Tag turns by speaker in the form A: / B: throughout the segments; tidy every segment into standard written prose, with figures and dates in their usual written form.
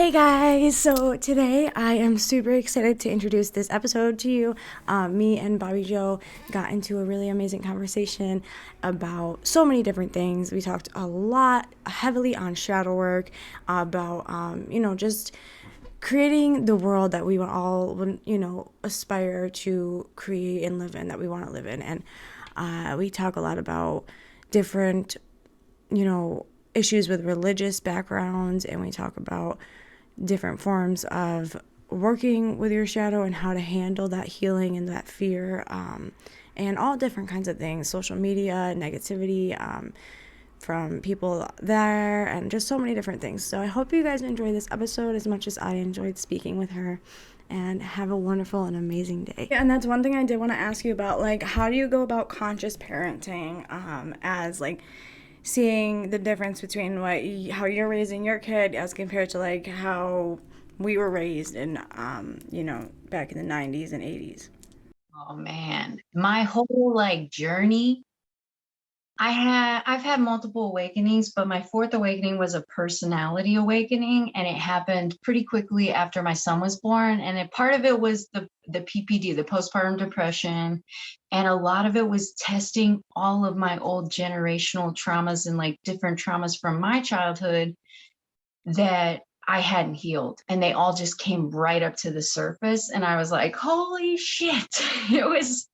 A: Hey guys, so today I am super excited to introduce this episode to you. Me and BobbiJo got into a really amazing conversation about so many different things. We talked a lot heavily on shadow work, about, just creating the world that we all would, aspire to create and live in, that we want to live in. And we talk a lot about different, issues with religious backgrounds, and we talk about different forms of working with your shadow and how to handle that healing and that fear, and all different kinds of things, social media, negativity, from people there, and just so many different things. So I hope you guys enjoy this episode as much as I enjoyed speaking with her, and have a wonderful and amazing day. Yeah, and that's one thing I did want to ask you about, like, how do you go about conscious parenting, as like seeing the difference between how you're raising your kid as compared to like how we were raised in back in the 90s and 80s.
B: Oh man, my whole journey, I've had multiple awakenings, but my fourth awakening was a personality awakening, and it happened pretty quickly after my son was born. And part of it was the PPD, the postpartum depression, and a lot of it was testing all of my old generational traumas and like different traumas from my childhood that I hadn't healed, and they all just came right up to the surface. And I was like, holy shit. It was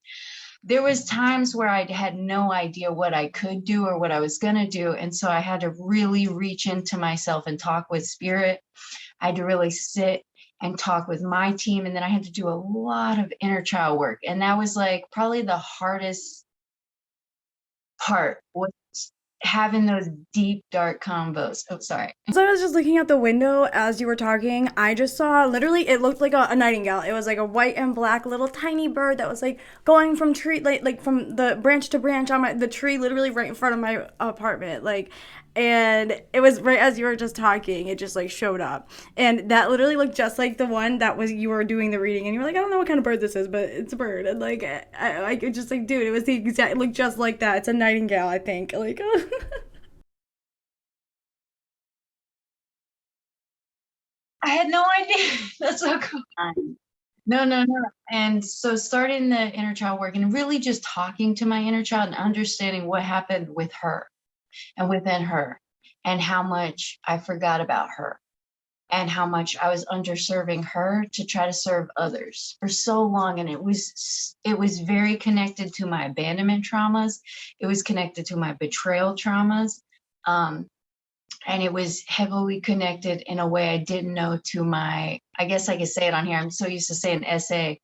B: There was times where I had no idea what I could do or what I was going to do, and so I had to really reach into myself and talk with spirit. I had to really sit and talk with my team, and then I had to do a lot of inner child work, and that was like probably the hardest part, was having those deep dark combos. Oh, sorry.
A: So I was just looking out the window as you were talking. I just saw, literally, it looked like a nightingale. It was like a white and black little tiny bird that was like going from tree, like from the branch to branch on the tree, literally right in front of my apartment. Like, and it was right as you were just talking, it just like showed up. And that literally looked just like the one that was, you were doing the reading, and you were like, I don't know what kind of bird this is, but it's a bird. And like, I just like, dude, it was the exact, it looked just like that. It's a nightingale, I think. Like,
B: I had no idea. That's so cool. No, no, no. And so starting the inner child work and really just talking to my inner child and understanding what happened with her and within her, and how much I forgot about her, and how much I was underserving her to try to serve others for so long. And it was very connected to my abandonment traumas. It was connected to my betrayal traumas. Um, and it was heavily connected in a way I didn't know to my, I guess I could say it on here, I'm so used to saying SA,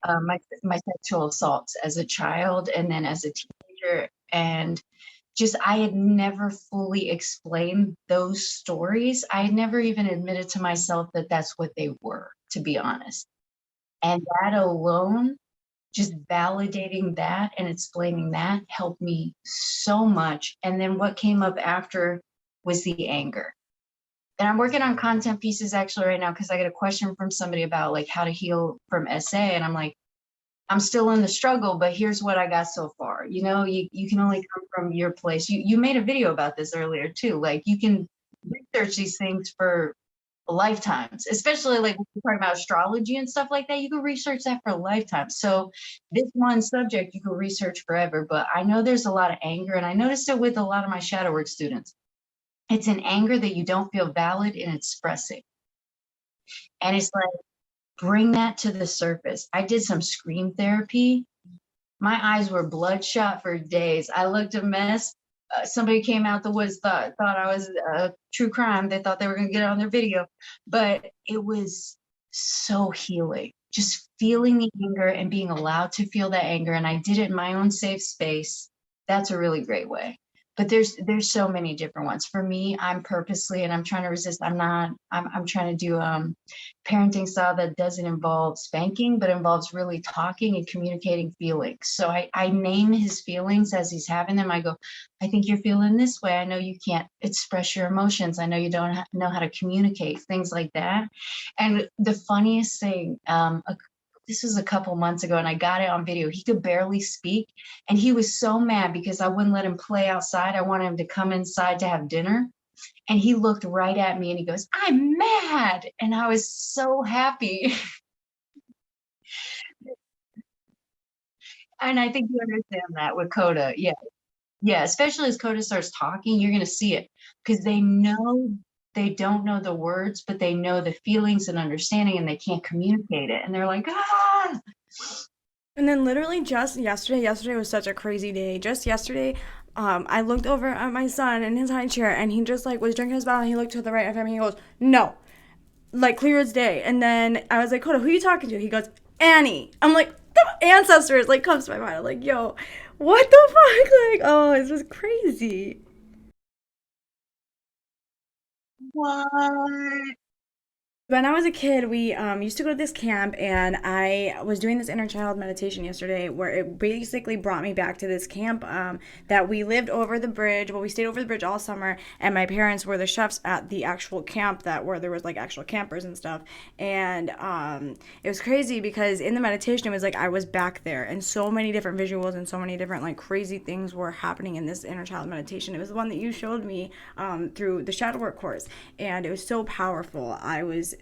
B: my sexual assaults as a child and then as a teenager. And just, I had never fully explained those stories. I had never even admitted to myself that that's what they were, to be honest. And that alone, just validating that and explaining that, helped me so much. And then what came up after was the anger. And I'm working on content pieces actually right now, because I got a question from somebody about like how to heal from SA. And I'm like, I'm still in the struggle, but here's what I got so far. You can only come from your place. You made a video about this earlier too. Like, you can research these things for lifetimes, especially like when we're talking about astrology and stuff like that. You can research that for lifetimes. So this one subject you can research forever. But I know there's a lot of anger, and I noticed it with a lot of my shadow work students. It's an anger that you don't feel valid in expressing. And it's like, bring that to the surface. I did some scream therapy. My eyes were bloodshot for days. I looked a mess. Somebody came out the woods, thought I was true crime. They thought they were going to get it on their video, but it was so healing. Just feeling the anger and being allowed to feel that anger. And I did it in my own safe space. That's a really great way. But there's so many different ones. For me, I'm purposely, and I'm trying to resist. I'm trying to do parenting style that doesn't involve spanking, but involves really talking and communicating feelings. So I name his feelings as he's having them. I go, I think you're feeling this way. I know you can't express your emotions. I know you don't know how to communicate, things like that. And the funniest thing, this was a couple months ago, and I got it on video. He could barely speak, and he was so mad because I wouldn't let him play outside. I wanted him to come inside to have dinner. And he looked right at me and he goes, "I'm mad." And I was so happy. And I think you understand that with Coda. Yeah. Yeah. Especially as Coda starts talking, you're going to see it because they don't know the words, but they know the feelings and understanding and they can't communicate it. And they're like, ah.
A: And then literally just yesterday was such a crazy day. Just yesterday, I looked over at my son in his high chair, and he just like was drinking his bottle, and he looked to the right of him, and he goes, "No," like clear as day. And then I was like, "Coda, who are you talking to?" He goes, "Annie." I'm like, the ancestors like comes to my mind. I'm like, "Yo, what the fuck?" Like, oh, it's just crazy.
B: What?
A: When I was a kid, we used to go to this camp, and I was doing this inner child meditation yesterday, where it basically brought me back to this camp that we lived over the bridge. Well, we stayed over the bridge all summer, and my parents were the chefs at the actual camp that where there was like actual campers and stuff. And it was crazy because in the meditation, it was like I was back there, and so many different visuals and so many different like crazy things were happening in this inner child meditation. It was the one that you showed me through the shadow work course, and it was so powerful. I was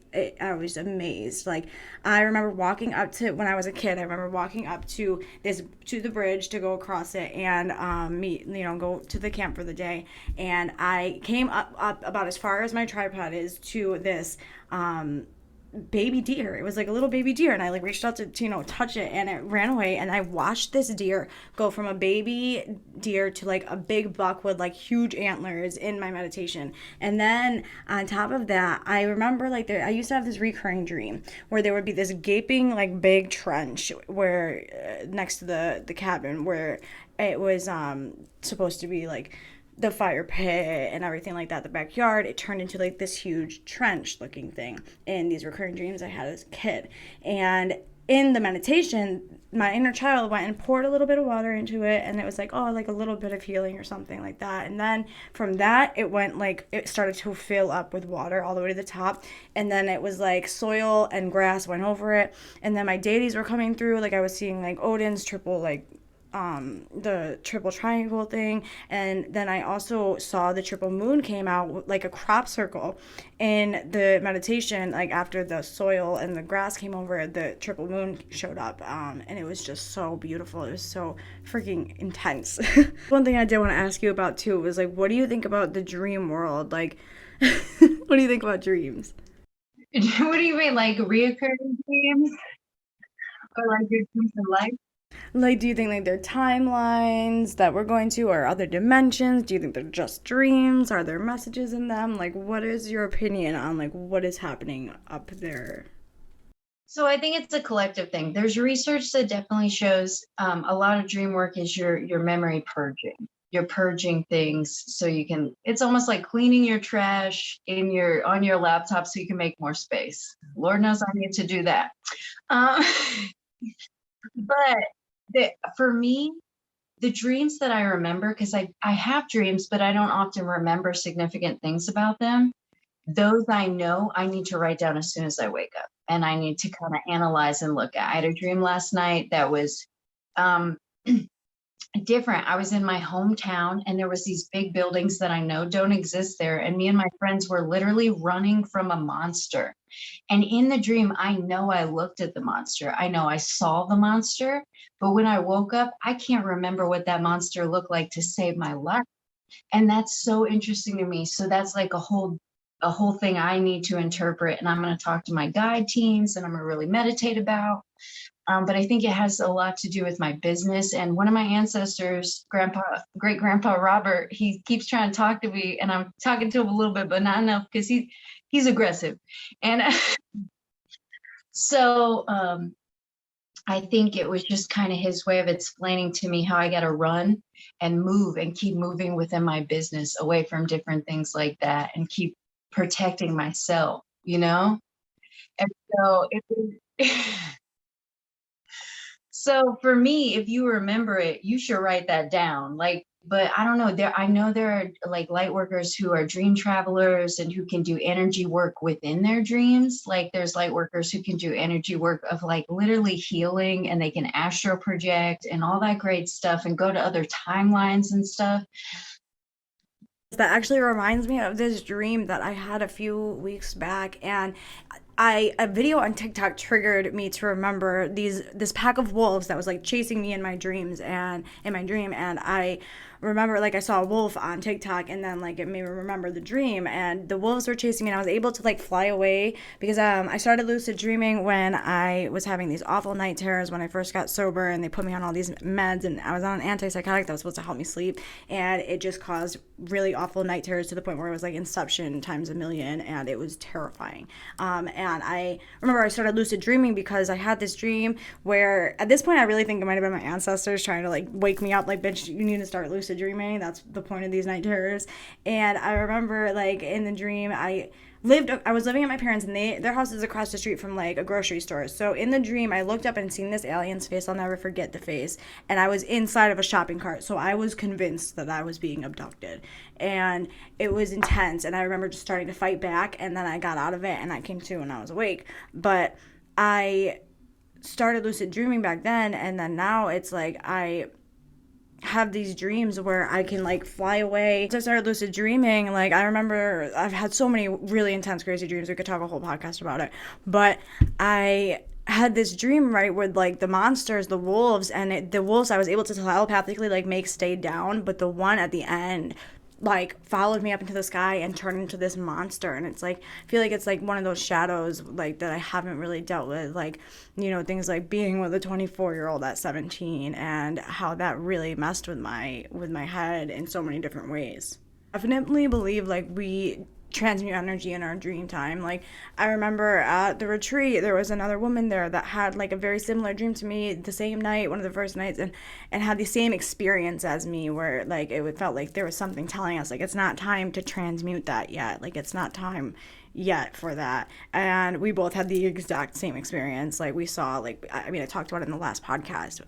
A: amazed. Like I remember walking up to when I was a kid. I remember walking up to the bridge to go across it and meet go to the camp for the day. And I came up about as far as my tripod is to this baby deer. It was like a little baby deer, and I like reached out to touch it, and it ran away. And I watched this deer go from a baby deer to like a big buck with like huge antlers in my meditation. And then on top of that, I remember like I used to have this recurring dream where there would be this gaping like big trench where next to the cabin where it was supposed to be like the fire pit and everything like that, the backyard. It turned into like this huge trench looking thing in these recurring dreams I had as a kid. And in the meditation, my inner child went and poured a little bit of water into it, and it was like, oh, like a little bit of healing or something like that. And then from that, it went like it started to fill up with water all the way to the top, and then it was like soil and grass went over it. And then my deities were coming through, like I was seeing like Odin's triple like the triple triangle thing. And then I also saw the triple moon came out like a crop circle in the meditation. Like after the soil and the grass came over, the triple moon showed up, and it was just so beautiful. It was so freaking intense. One thing I did want to ask you about too was like, what do you think about the dream world? Like what do you think about dreams?
B: What do you mean, like reoccurring dreams or like your dreams in life?
A: Like, do you think like they're timelines that we're going to, or other dimensions? Do you think they're just dreams? Are there messages in them? Like, what is your opinion on like what is happening up there?
B: So I think it's a collective thing. There's research that definitely shows a lot of dream work is your memory purging. You're purging things so you can. It's almost like cleaning your trash in your on your laptop so you can make more space. Lord knows I need to do that. Um, but for me, the dreams that I remember, because I have dreams, but I don't often remember significant things about them. Those I know I need to write down as soon as I wake up, and I need to kind of analyze and look at. I had a dream last night that was um, different. I was in my hometown, and there was these big buildings that I know don't exist there, and me and my friends were literally running from a monster. And in the dream, I know I looked at the monster. I know I saw the monster, but when I woke up, I can't remember what that monster looked like to save my life. And that's so interesting to me. So that's like a whole thing I need to interpret, and I'm going to talk to my guide teams, and I'm going to really meditate about. But I think it has a lot to do with my business. And one of my ancestors, great grandpa Robert, he keeps trying to talk to me, and I'm talking to him a little bit, but not enough because he's aggressive. And so I think it was just kind of his way of explaining to me how I got to run and move and keep moving within my business away from different things like that and keep protecting myself, you know? And so so for me, if you remember it, you should write that down. Like, but I don't know. I know there are like light workers who are dream travelers and who can do energy work within their dreams. Like there's light workers who can do energy work of like literally healing, and they can astral project and all that great stuff and go to other timelines and stuff.
A: That actually reminds me of this dream that I had a few weeks back, and a video on TikTok triggered me to remember this pack of wolves that was like chasing me in my dreams and in my dream. And I remember, like, I saw a wolf on TikTok, and then like it made me remember the dream, and the wolves were chasing me, and I was able to like fly away because I started lucid dreaming when I was having these awful night terrors when I first got sober, and they put me on all these meds, and I was on an antipsychotic that was supposed to help me sleep, and it just caused really awful night terrors to the point where it was like Inception times a million, and it was terrifying. And I remember I started lucid dreaming because I had this dream where at this point I really think it might have been my ancestors trying to like wake me up, like, bitch, you need to start lucid dreaming. That's the point of these night terrors. And I remember, like, in the dream, I was living at my parents, and their house is across the street from like a grocery store. So in the dream, I looked up and seen this alien's face. I'll never forget the face. And I was inside of a shopping cart. So I was convinced that I was being abducted. And it was intense. And I remember just starting to fight back. And then I got out of it and I came to and I was awake. But I started lucid dreaming back then. And then now it's like I have these dreams where I can like fly away. As I started lucid dreaming, like, I remember I've had so many really intense, crazy dreams. We could talk a whole podcast about it. But I had this dream, right, where like the monsters, the wolves, and the wolves I was able to telepathically like make stay down, but the one at the end like followed me up into the sky and turned into this monster. And it's like, I feel like it's like one of those shadows like that I haven't really dealt with, like, you know, things like being with a 24-year-old at 17, and how that really messed with my head in so many different ways. I definitely believe like we transmute energy in our dream time. Like, I remember at the retreat there was another woman there that had like a very similar dream to me the same night, one of the first nights, and had the same experience as me, where like it felt like there was something telling us like it's not time to transmute that yet, like it's not time yet for that. And we both had the exact same experience. Like, we saw, like, I mean, I talked about it in the last podcast,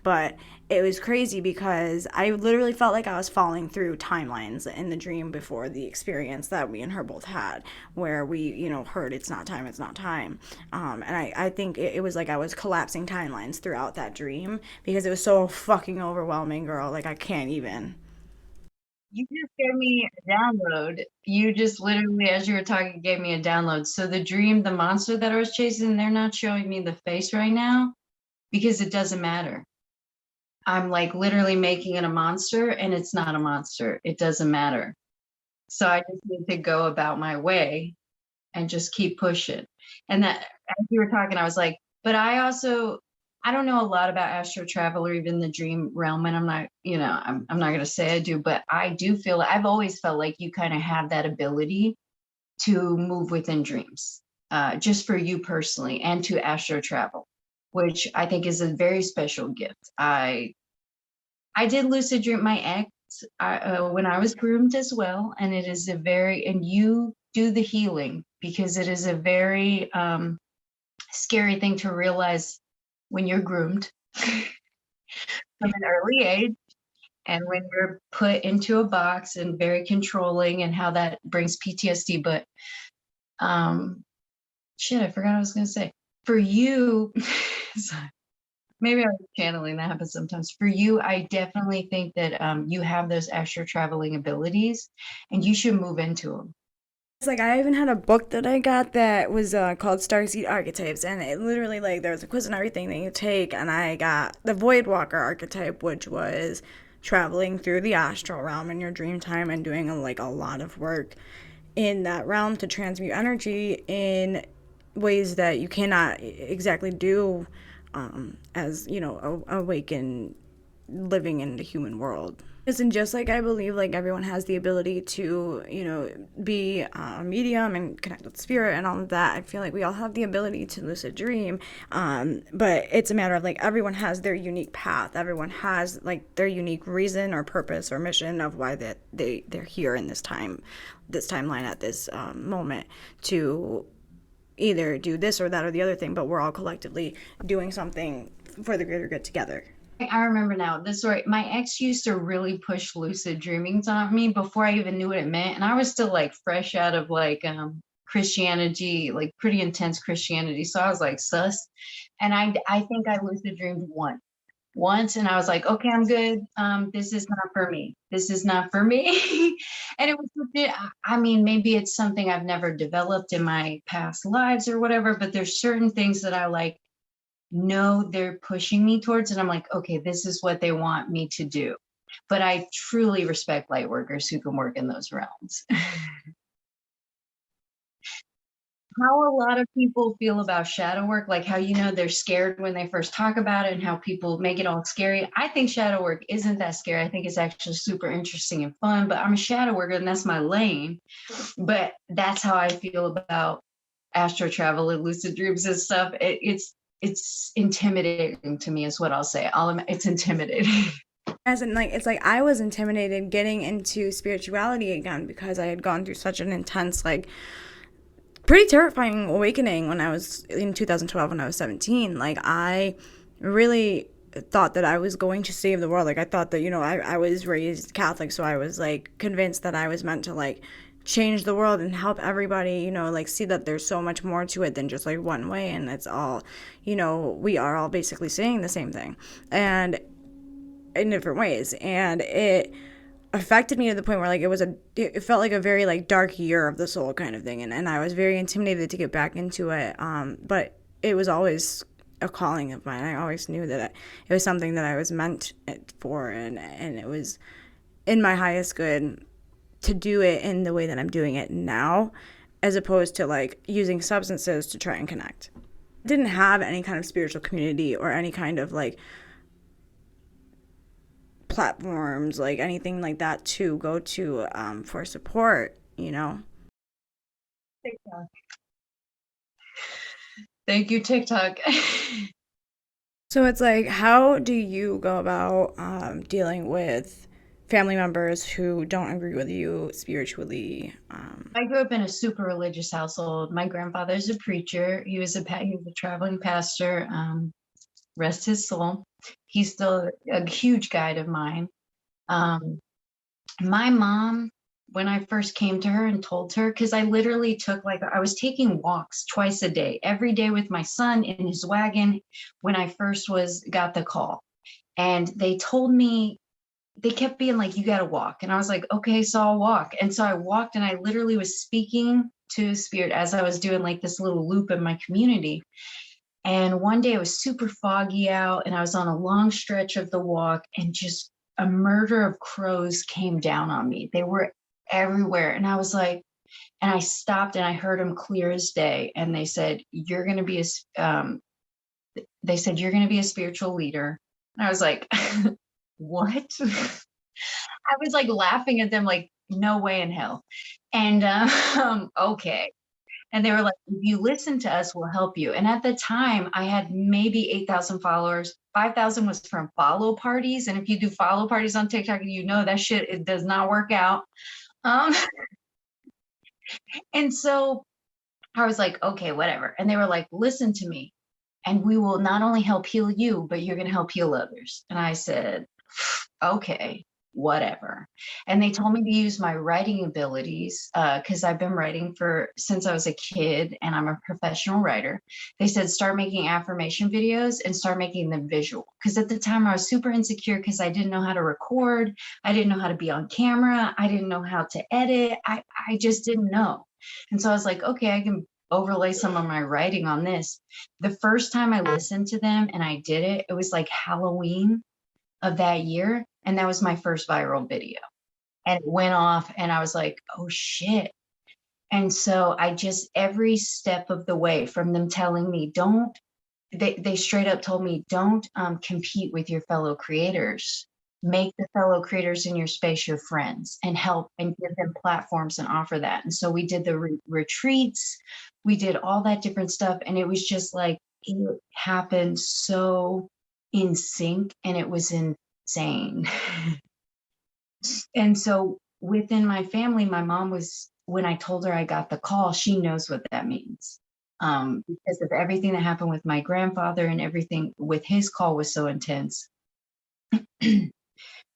A: but it was crazy because I literally felt like I was falling through timelines in the dream before the experience that we and her both had, where we, you know, heard it's not time, it's not time. And I think it was like I was collapsing timelines throughout that dream because it was so fucking overwhelming, girl. Like, I can't even.
B: You just gave me a download. You just literally, as you were talking, gave me a download. So the dream, the monster that I was chasing, they're not showing me the face right now because it doesn't matter. I'm like literally making it a monster, and it's not a monster. It doesn't matter. So I just need to go about my way and just keep pushing. And that, as you were talking, I was like, but I don't know a lot about astral travel or even the dream realm. And I'm not, I'm not going to say I do, but I do feel, I've always felt like you kind of have that ability to move within dreams, just for you personally, and to astral travel, which I think is a very special gift. I did lucid dream my ex when I was groomed as well. And it is and you do the healing, because it is a very scary thing to realize when you're groomed from an early age, and when you're put into a box and very controlling, and how that brings PTSD. But shit, I forgot what I was going to say. For you, maybe I'm channeling that happens sometimes. For you, I definitely think that you have those extra traveling abilities, and you should move into them.
A: It's like I even had a book that I got that was called Starseed Archetypes, and it literally, like, there was a quiz and everything that you take, and I got the Void Walker archetype, which was traveling through the astral realm in your dream time and doing like a lot of work in that realm to transmute energy in ways that you cannot exactly do as, you know, awaken living in the human world. And just like I believe like everyone has the ability to, you know, be a medium and connect with spirit and all of that, I feel like we all have the ability to lucid dream. But it's a matter of like everyone has their unique path. Everyone has like their unique reason or purpose or mission of why they're here in this timeline at this moment to either do this or that or the other thing. But we're all collectively doing something for the greater good together.
B: I remember now this story. My ex used to really push lucid dreamings on me before I even knew what it meant. And I was still like fresh out of like Christianity, like pretty intense Christianity. So I was like sus. And I think I lucid dreamed once. once, and I was like, okay, I'm good. This is not for me. This is not for me. And it was legit. I mean, maybe it's something I've never developed in my past lives or whatever, but there's certain things that I like know they're pushing me towards, and I'm like, okay, this is what they want me to do. But I truly respect light workers who can work in those realms. How a lot of people feel about shadow work, like how, they're scared when they first talk about it and how people make it all scary. I think shadow work isn't that scary. I think it's actually super interesting and fun, but I'm a shadow worker and that's my lane. But that's how I feel about astro travel and lucid dreams and stuff. It's intimidating to me is what I'll say. It's intimidating.
A: As in, like, it's like I was intimidated getting into spirituality again because I had gone through such an intense, like, pretty terrifying awakening when I was in 2012 when I was 17. Like, I really thought that I was going to save the world. Like, I thought that, I was raised Catholic, so I was, like, convinced that I was meant to, like, change the world and help everybody, like, see that there's so much more to it than just, like, one way, and it's all, we are all basically saying the same thing. And in different ways, and it affected me to the point where, like, it felt like a very, like, dark year of the soul kind of thing, and I was very intimidated to get back into it, but it was always a calling of mine. I always knew that it was something that I was meant for, and it was in my highest good to do it in the way that I'm doing it now, as opposed to, like, using substances to try and connect. I didn't have any kind of spiritual community or any kind of, like, platforms, like anything like that to go to for support.
B: TikTok. Thank you, TikTok.
A: So it's like, how do you go about dealing with family members who don't agree with you spiritually?
B: I grew up in a super religious household. My grandfather's a preacher. He was a traveling pastor. Rest his soul. He's still a huge guide of mine. My mom, when I first came to her and told her, because I literally I was taking walks twice a day, every day with my son in his wagon when I first got the call. And they told me, they kept being like, you got to walk. And I was like, okay, so I'll walk. And so I walked and I literally was speaking to spirit as I was doing like this little loop in my community. And one day it was super foggy out and I was on a long stretch of the walk and just a murder of crows came down on me. They were everywhere. And I was like, and I stopped and I heard them clear as day. And they said, you're going to be they said, you're going to be a spiritual leader. And I was like, what? I was like laughing at them, like, no way in hell. And okay. And they were like, if you listen to us, we'll help you. And at the time, I had maybe 8,000 followers. 5,000 was from follow parties. And if you do follow parties on TikTok, that shit, it does not work out. Um, and so I was like, okay, whatever. And they were like, listen to me. And we will not only help heal you, but you're going to help heal others. And I said, okay, whatever. And they told me to use my writing abilities because I've been writing since I was a kid and I'm a professional writer. They said, start making affirmation videos and start making them visual. Because at the time I was super insecure because I didn't know how to record. I didn't know how to be on camera. I didn't know how to edit. I just didn't know. And so I was like, okay, I can overlay some of my writing on this. The first time I listened to them and I did it, it was like Halloween of that year. And that was my first viral video. And it went off and I was like, oh shit. And so every step of the way from them telling me, they straight up told me, don't compete with your fellow creators. Make the fellow creators in your space your friends and help and give them platforms and offer that. And so we did the retreats, we did all that different stuff. And it was just like, it happened so in sync and it was insane. And so within my family, my mom when I told her I got the call, she knows what that means. Because of everything that happened with my grandfather and everything with his call was so intense.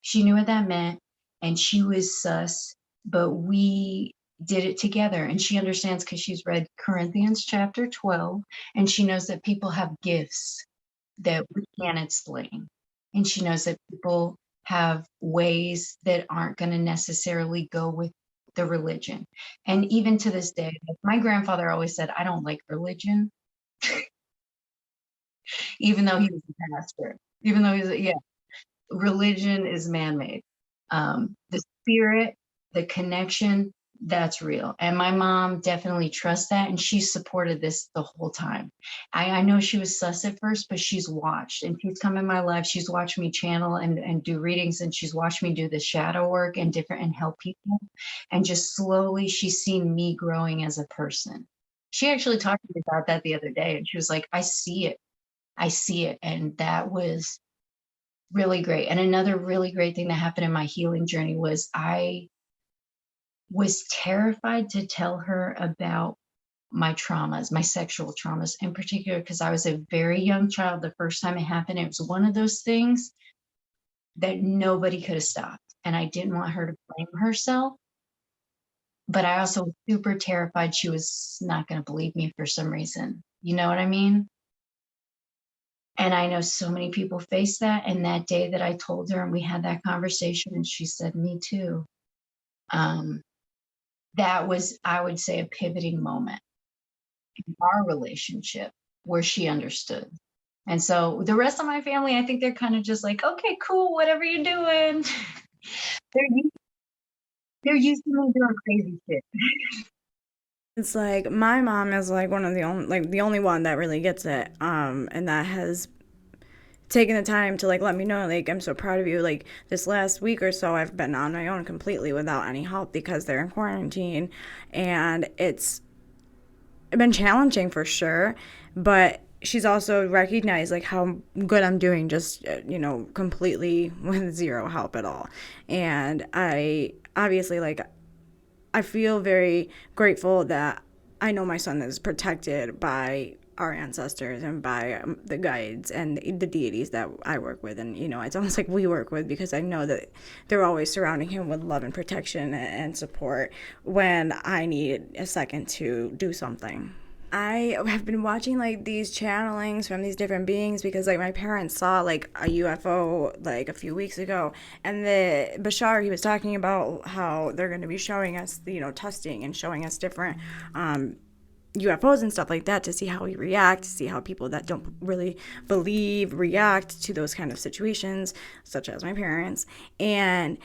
B: She knew what that meant and she was sus, but we did it together. And she understands because she's read Corinthians chapter 12 and she knows that people have gifts that we can't explain. And she knows that people have ways that aren't going to necessarily go with the religion. And even to this day, like, my grandfather always said, I don't like religion, even though he was a pastor, even though yeah, religion is man-made. The spirit, the connection, that's real. And my mom definitely trusts that, and she supported this the whole time. I know she was sus at first, but she's watched, and she's come in my life. She's watched me channel and do readings, and she's watched me do the shadow work and help people. And just slowly she's seen me growing as a person. She actually talked to me about that the other day, and she was like, I see it. I see it. And that was really great. And another really great thing that happened in my healing journey was I was terrified to tell her about my traumas, my sexual traumas in particular, because I was a very young child the first time it happened. It was one of those things that nobody could have stopped. And I didn't want her to blame herself. But I also was super terrified she was not going to believe me for some reason. You know what I mean? And I know so many people face that. And that day that I told her and we had that conversation, and she said, me too. That was, I would say, a pivoting moment in our relationship where she understood. And so the rest of my family, I think they're kind of just like, okay, cool, whatever you're doing. they're used to me doing crazy shit.
A: It's like my mom is like one of the only one that really gets it, and that has taken the time to like let me know, like, I'm so proud of you. Like this last week or so I've been on my own completely without any help because they're in quarantine, and it's been challenging for sure, but she's also recognized like how good I'm doing just completely with zero help at all. And I obviously like I feel very grateful that I know my son is protected by our ancestors and by the guides and the deities that I work with. And, it's almost like we work with, because I know that they're always surrounding him with love and protection and support when I need a second to do something. I have been watching like these channelings from these different beings because like my parents saw like a UFO like a few weeks ago, and the Bashar, he was talking about how they're going to be showing us testing and showing us different UFOs and stuff like that to see how we react, to see how people that don't really believe react to those kind of situations, such as my parents. And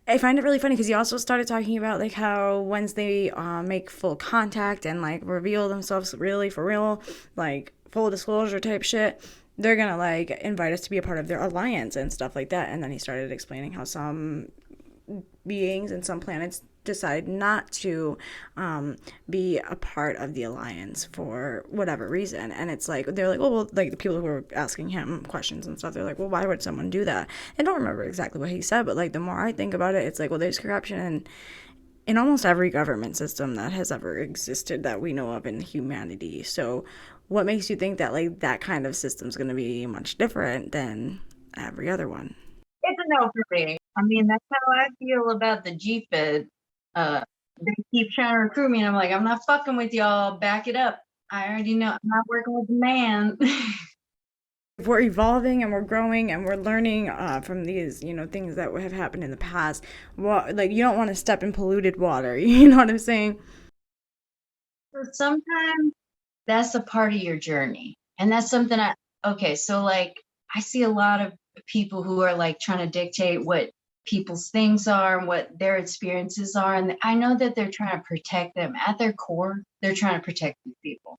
A: I find it really funny because he also started talking about like how once they make full contact and like reveal themselves really for real, like full disclosure type shit, they're gonna like invite us to be a part of their alliance and stuff like that. And then he started explaining how some beings and some planets decide not to be a part of the alliance for whatever reason. And it's like they're like, well, like the people who were asking him questions and stuff, they're like, well, why would someone do that? I don't remember exactly what he said, but like the more I think about it, it's like, well, there's corruption in almost every government system that has ever existed that we know of in humanity. So what makes you think that like that kind of system is going to be much different than every other one?
B: It's a no for me. I mean, that's how I feel about the G-Fed. They keep trying to recruit me, and I'm like, I'm not fucking with y'all. Back it up. I already know I'm not working with the man.
A: If we're evolving and we're growing and we're learning from these, things that have happened in the past, like you don't want to step in polluted water. You know what I'm saying?
B: So sometimes that's a part of your journey, and that's something okay, so like I see a lot of people who are like trying to dictate what people's things are and what their experiences are, and I know that they're trying to protect them. At their core, they're trying to protect these people,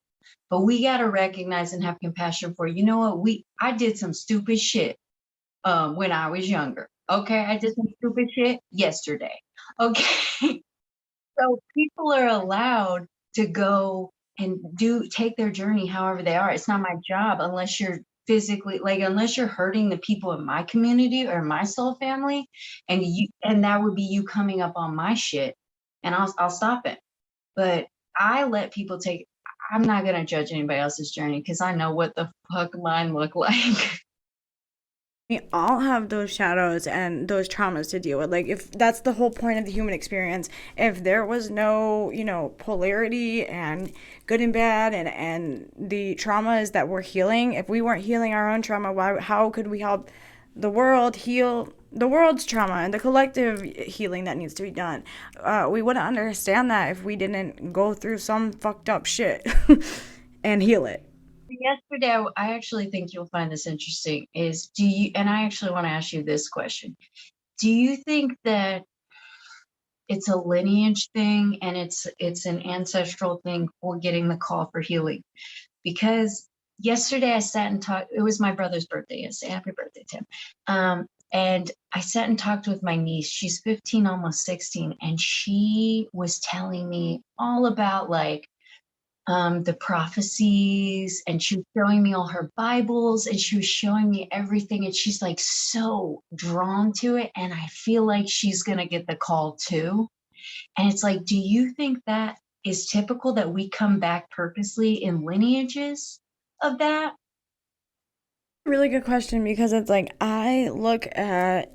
B: but we got to recognize and have compassion for, you know what, I did some stupid shit when I was younger. Okay, I did some stupid shit yesterday. Okay. So people are allowed to go and take their journey however they are. It's not my job unless you're physically, like, unless you're hurting the people in my community or my soul family, and that would be you coming up on my shit, and I'll stop it. But I let people take. I'm not gonna judge anybody else's journey because I know what the fuck mine look like.
A: We all have those shadows and those traumas to deal with. Like, if that's the whole point of the human experience, if there was no, polarity and good and bad and the traumas that we're healing, if we weren't healing our own trauma, how could we help the world heal the world's trauma and the collective healing that needs to be done. We wouldn't understand that if we didn't go through some fucked up shit and heal it.
B: Yesterday, I actually think you'll find this interesting. Is do you? And I actually want to ask you this question: do you think that it's a lineage thing and it's an ancestral thing for getting the call for healing? Because yesterday I sat and talked. It was my brother's birthday. Yesterday, happy birthday, Tim. And I sat and talked with my niece. She's 15, almost 16, and she was telling me all about like the prophecies, and she was showing me all her Bibles, and she was showing me everything, and she's like so drawn to it, and I feel like she's gonna get the call too. And it's like, do you think that is typical that we come back purposely in lineages of that?
A: Really good question, because it's like I look at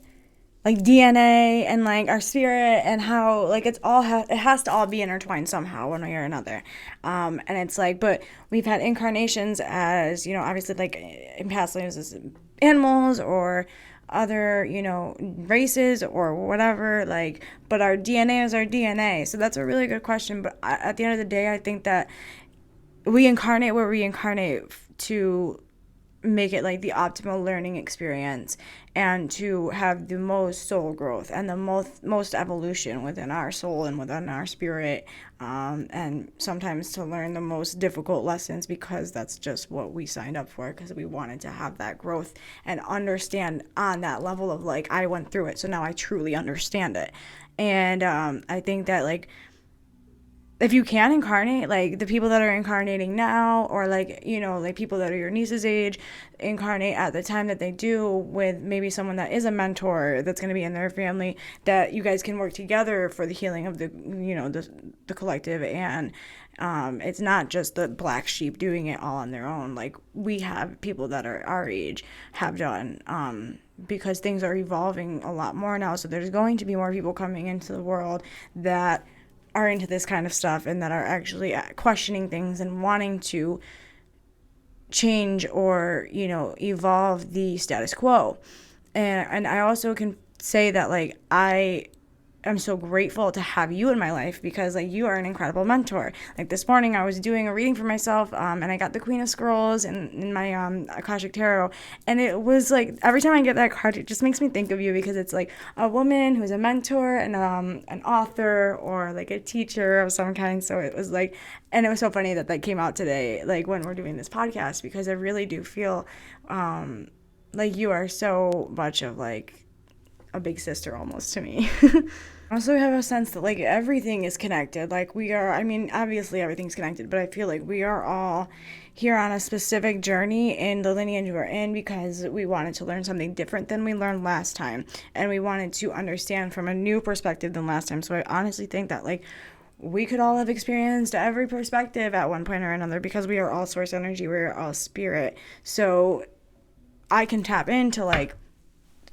A: like DNA and like our spirit and how like it has to all be intertwined somehow one way or another. And it's like, but we've had incarnations as, you know, obviously like in past lives as animals or other, you know, races or whatever, like, but our DNA is our DNA. So that's a really good question. But at the end of the day, I think that we incarnate where we incarnate to make it like the optimal learning experience and to have the most soul growth and the most evolution within our soul and within our spirit, and sometimes to learn the most difficult lessons because that's just what we signed up for, because we wanted to have that growth and understand on that level of like, I went through it, so now I truly understand it. And I think that like if you can incarnate, like the people that are incarnating now, or like, you know, like people that are your niece's age, incarnate at the time that they do with maybe someone that is a mentor that's going to be in their family, that you guys can work together for the healing of the, you know, the collective. And it's not just the black sheep doing it all on their own. Like we have people that are our age have done, because things are evolving a lot more now. So there's going to be more people coming into the world that are into this kind of stuff and that are actually questioning things and wanting to change or, you know, evolve the status quo. And I also can say that like I'm so grateful to have you in my life, because like you are an incredible mentor. Like this morning I was doing a reading for myself, and I got the Queen of Scrolls in my Akashic Tarot, and it was like every time I get that card it just makes me think of you, because it's like a woman who's a mentor and an author or like a teacher of some kind. So it was like, and it was so funny that that came out today, like when we're doing this podcast, because I really do feel like you are so much of like a big sister almost to me. Also have a sense that like everything is connected. Like we are, I mean, obviously everything's connected, but I feel like we are all here on a specific journey in the lineage we're in, because we wanted to learn something different than we learned last time, and we wanted to understand from a new perspective than last time. So I honestly think that like we could all have experienced every perspective at one point or another, because we are all source energy, we are all spirit. So I can tap into like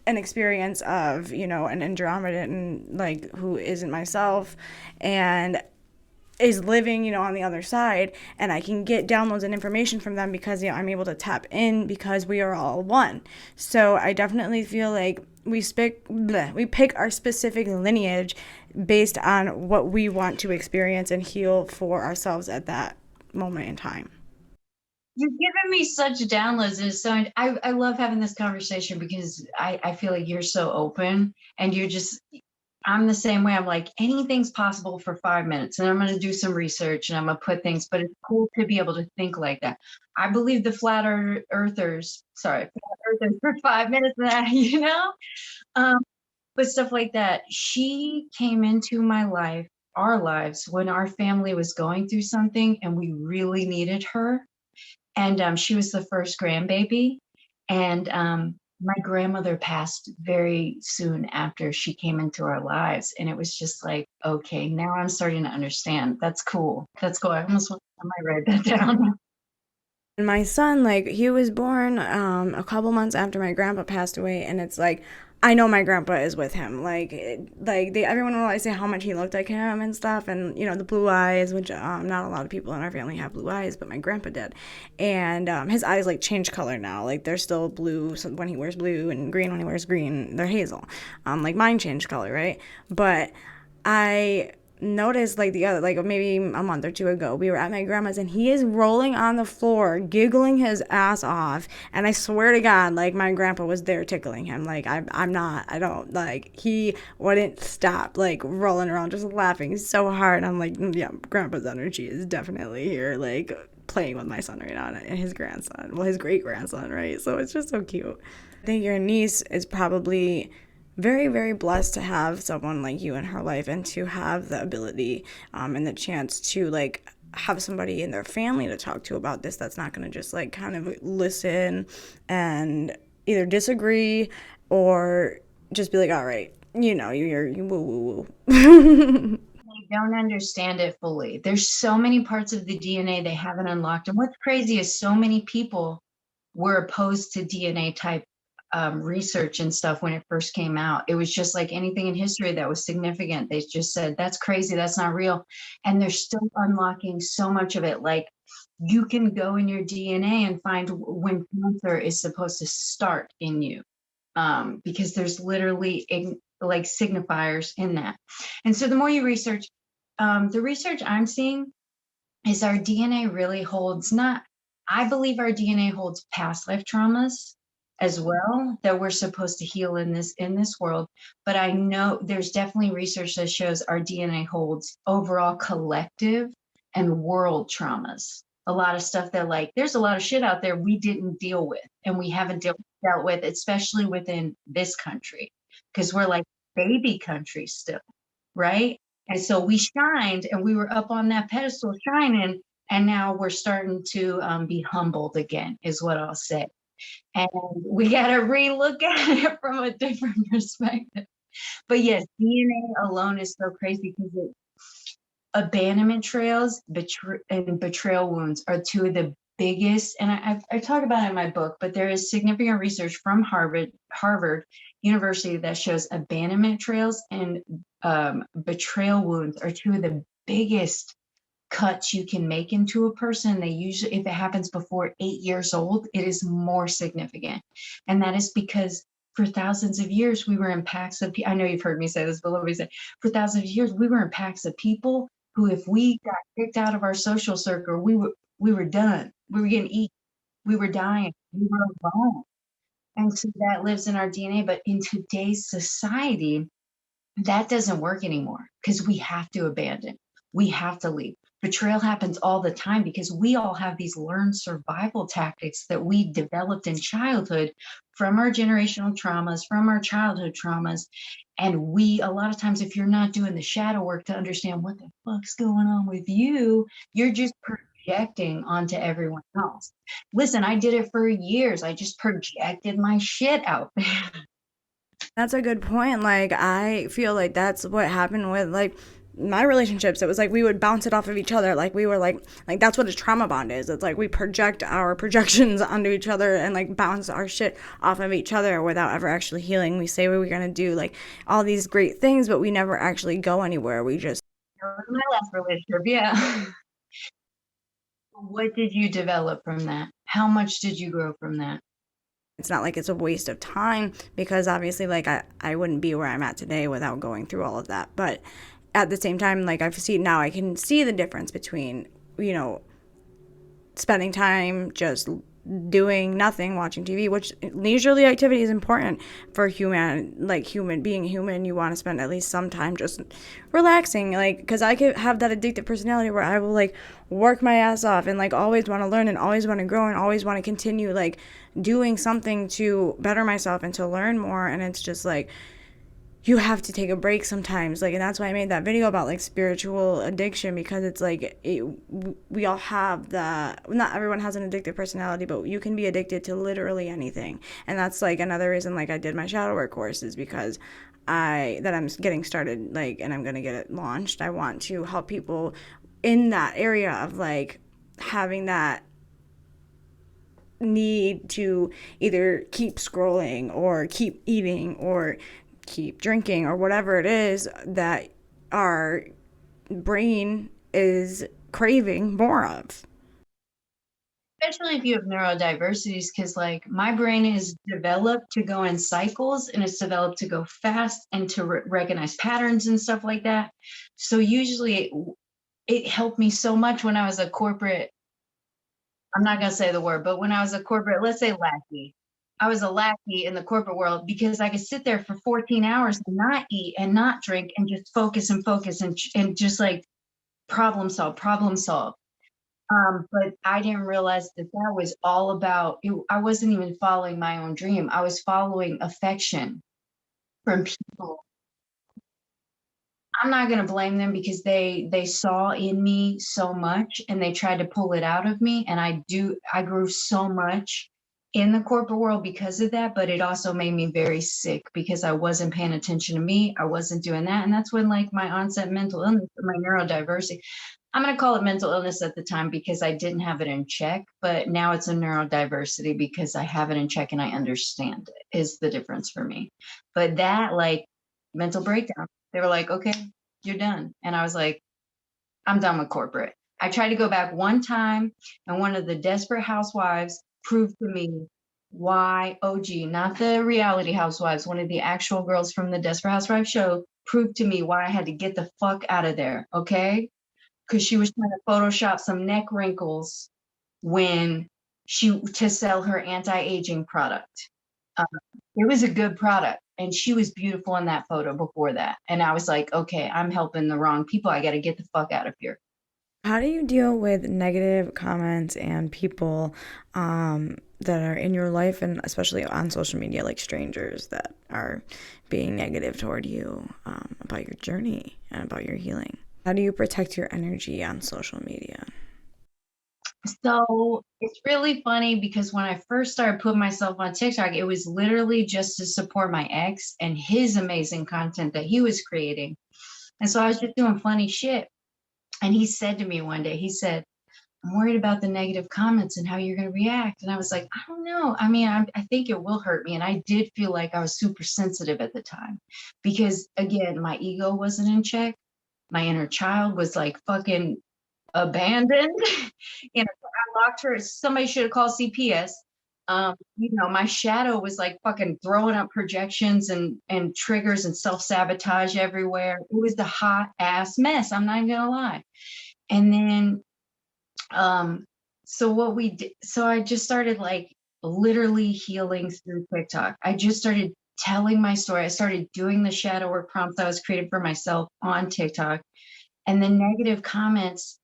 A: an experience of, you know, an Andromedan, like who isn't myself and is living, you know, on the other side, and I can get downloads and information from them because, you know, I'm able to tap in because we are all one. So I definitely feel like we pick our specific lineage based on what we want to experience and heal for ourselves at that moment in time.
B: You've given me such downloads, and so I love having this conversation because I feel like you're so open, and you're just, I'm the same way. I'm like, anything's possible for 5 minutes, and I'm going to do some research and I'm going to put things, but it's cool to be able to think like that. I believe the flat earthers for 5 minutes, and that, you know, um, but stuff like that. She came into my life, our lives, when our family was going through something and we really needed her. And she was the first grandbaby. And my grandmother passed very soon after she came into our lives. And it was just like, okay, now I'm starting to understand. That's cool. That's cool. I might write that down.
A: My son, like, he was born a couple months after my grandpa passed away, and it's like I know my grandpa is with him. Everyone will always say how much he looked like him and stuff, and the blue eyes, which not a lot of people in our family have blue eyes, but my grandpa did, and his eyes like change color now. Like they're still blue when he wears blue, and green when he wears green. They're hazel. Like mine changed color, right? But I noticed like the other like maybe a month or two ago we were at my grandma's and he is rolling on the floor giggling his ass off, and I swear to God like my grandpa was there tickling him. Like I'm not, I don't, like he wouldn't stop like rolling around just laughing so hard. I'm like, yeah, grandpa's energy is definitely here, like playing with my son right now and his grandson, well, his great grandson, right? So it's just so cute. I think your niece is probably very, very blessed to have someone like you in her life, and to have the ability and the chance to like have somebody in their family to talk to about this that's not going to just like kind of listen and either disagree or just be like, all right, you woo woo woo.
B: They don't understand it fully. There's so many parts of the DNA they haven't unlocked. And what's crazy is so many people were opposed to DNA type research and stuff when it first came out. It was just like anything in history that was significant. They just said, that's crazy, that's not real. And they're still unlocking so much of it. Like you can go in your DNA and find when cancer is supposed to start in you. Because there's literally like signifiers in that. And so the more you research, the research I'm seeing is our DNA really holds not, I believe our DNA holds past life traumas as well that we're supposed to heal in this world. But I know there's definitely research that shows our DNA holds overall collective and world traumas. A lot of stuff that like there's a lot of shit out there we didn't deal with and we haven't dealt with, especially within this country, because we're like baby country still, right? And so we shined and we were up on that pedestal shining, and now we're starting to be humbled again, is what I'll say. And we got to relook at it from a different perspective. But yes, DNA alone is so crazy because abandonment trails and betrayal wounds are two of the biggest, and I talk about it in my book, but there is significant research from Harvard University that shows abandonment trails and betrayal wounds are two of the biggest cuts you can make into a person. They usually, if it happens before 8 years old, it is more significant. And that is because for thousands of years, we were in packs of people. I know you've heard me say this, but let me say, for thousands of years, we were in packs of people who, if we got kicked out of our social circle, we were done. We were getting eaten. We were dying. We were alone. And so that lives in our DNA. But in today's society, that doesn't work anymore because we have to abandon. We have to leave. Betrayal happens all the time because we all have these learned survival tactics that we developed in childhood from our generational traumas, from our childhood traumas. And we, a lot of times, if you're not doing the shadow work to understand what the fuck's going on with you, you're just projecting onto everyone else. Listen, I did it for years. I just projected my shit out there.
A: That's a good point. Like, I feel like that's what happened with like my relationships. It was like we would bounce it off of each other. Like we were like that's what a trauma bond is. It's like we project our projections onto each other and like bounce our shit off of each other without ever actually healing. We say we were gonna do like all these great things, but we never actually go anywhere. We just
B: My last relationship, yeah. What did you develop from that? How much did you grow from that?
A: it's not like it's a waste of time, because obviously like I wouldn't be where I'm at today without going through all of that. But at the same time, like I can see the difference between, spending time just doing nothing, watching TV, which leisurely activity is important for being human. You want to spend at least some time just relaxing, like, because I could have that addictive personality where I will like work my ass off and like always want to learn and always want to grow and always want to continue like doing something to better myself and to learn more. And it's just like, you have to take a break sometimes, like, and that's why I made that video about like spiritual addiction, because it's like we all have not everyone has an addictive personality, but you can be addicted to literally anything. And that's like another reason like I did my shadow work course, is because I'm getting started, like, and I'm going to get it launched. I want to help people in that area of like having that need to either keep scrolling or keep eating or keep drinking or whatever it is that our brain is craving more of.
B: Especially if you have neurodiversities, because like my brain is developed to go in cycles and it's developed to go fast and to recognize patterns and stuff like that. So usually it helped me so much when I was a corporate, I'm not going to say the word, but when I was a corporate, let's say lackey, I was a lackey in the corporate world because I could sit there for 14 hours and not eat and not drink and just focus and focus and just like problem solve, problem solve. But I didn't realize that that was all about it. I wasn't even following my own dream. I was following affection from people. I'm not going to blame them because they saw in me so much and they tried to pull it out of me. And I grew so much in the corporate world because of that, but it also made me very sick because I wasn't paying attention to me. I wasn't doing that. And that's when like my onset mental illness, my neurodiversity, I'm going to call it mental illness at the time because I didn't have it in check, but now it's a neurodiversity because I have it in check and I understand it is the difference for me. But that like mental breakdown, they were like, okay, you're done. And I was like, I'm done with corporate. I tried to go back one time and one of the Desperate Housewives proved to me why OG, not the reality housewives, one of the actual girls from the Desperate Housewives show proved to me why I had to get the fuck out of there. Okay, because she was trying to Photoshop some neck wrinkles when she to sell her anti-aging product. Um, it was a good product, and she was beautiful in that photo before that. And I was like, okay, I'm helping the wrong people. I got to get the fuck out of here.
A: How do you deal with negative comments and people that are in your life and especially on social media, like strangers that are being negative toward you about your journey and about your healing? How do you protect your energy on social media?
B: So it's really funny because when I first started putting myself on TikTok, it was literally just to support my ex and his amazing content that he was creating. And so I was just doing funny shit. And he said to me one day, he said, I'm worried about the negative comments and how you're going to react. And I was like, I don't know. I mean, I think it will hurt me. And I did feel like I was super sensitive at the time because, again, my ego wasn't in check. My inner child was like fucking abandoned. You know, I locked her. Somebody should have called CPS. My shadow was like fucking throwing up projections and triggers and self-sabotage everywhere. It was the hot ass mess. I'm not even gonna lie. And then so what we did, so I just started like literally healing through TikTok. I just started telling my story. I started doing the shadow work prompts I was creating for myself on TikTok. And the negative comments,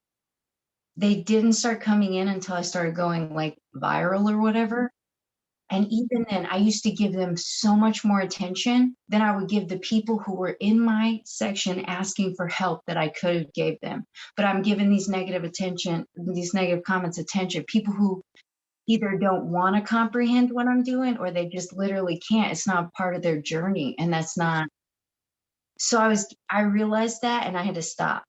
B: they didn't start coming in until I started going like viral or whatever. And even then, I used to give them so much more attention than I would give the people who were in my section asking for help that I could have gave them. But I'm giving these negative comments attention, people who either don't want to comprehend what I'm doing or they just literally can't. It's not part of their journey. And that's not. So I realized that and I had to stop.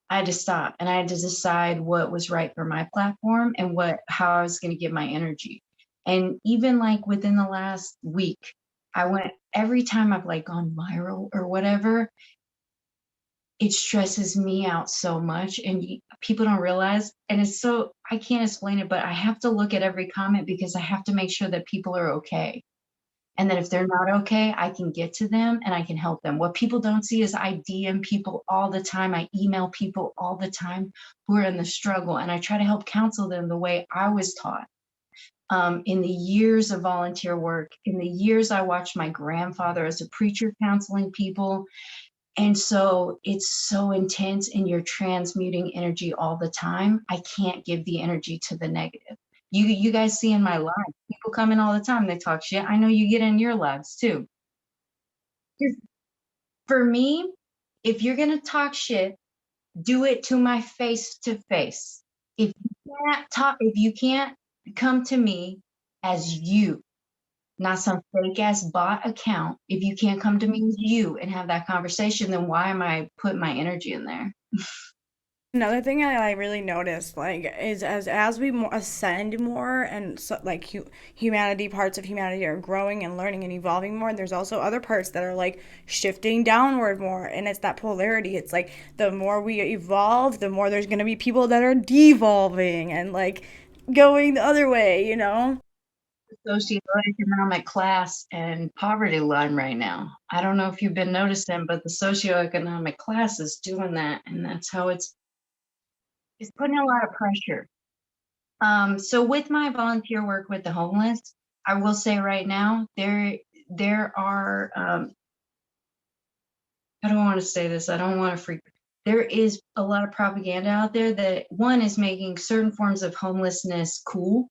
B: I had to stop and I had to decide what was right for my platform and how I was going to give my energy. And even like within the last week, I went every time I've like gone viral or whatever, it stresses me out so much. And people don't realize, and it's so, I can't explain it, but I have to look at every comment because I have to make sure that people are okay. And that if they're not okay, I can get to them and I can help them. What people don't see is I DM people all the time. I email people all the time who are in the struggle. And I try to help counsel them the way I was taught. In the years of volunteer work, in the years I watched my grandfather as a preacher counseling people. And so it's so intense and you're transmuting energy all the time. I can't give the energy to the negative. You guys see in my live, people come in all the time, they talk shit. I know you get in your lives too. For me, if you're gonna talk shit, do it to my face to face. If you can't come to me as you, not some fake ass bot account, if you can't come to me as you and have that conversation, then why am I putting my energy in there?
A: Another thing that I really noticed, like, is as we ascend more, and so, like humanity, parts of humanity are growing and learning and evolving more. There's also other parts that are like shifting downward more, and it's that polarity. It's like the more we evolve, the more there's gonna be people that are devolving and like going the other way.
B: Socioeconomic class and poverty line right now. I don't know if you've been noticing, but the socioeconomic class is doing that, and that's how it's putting a lot of pressure. So with my volunteer work with the homeless, I will say right now there are I don't want to say this. I don't want to freak. There is a lot of propaganda out there that one is making certain forms of homelessness cool,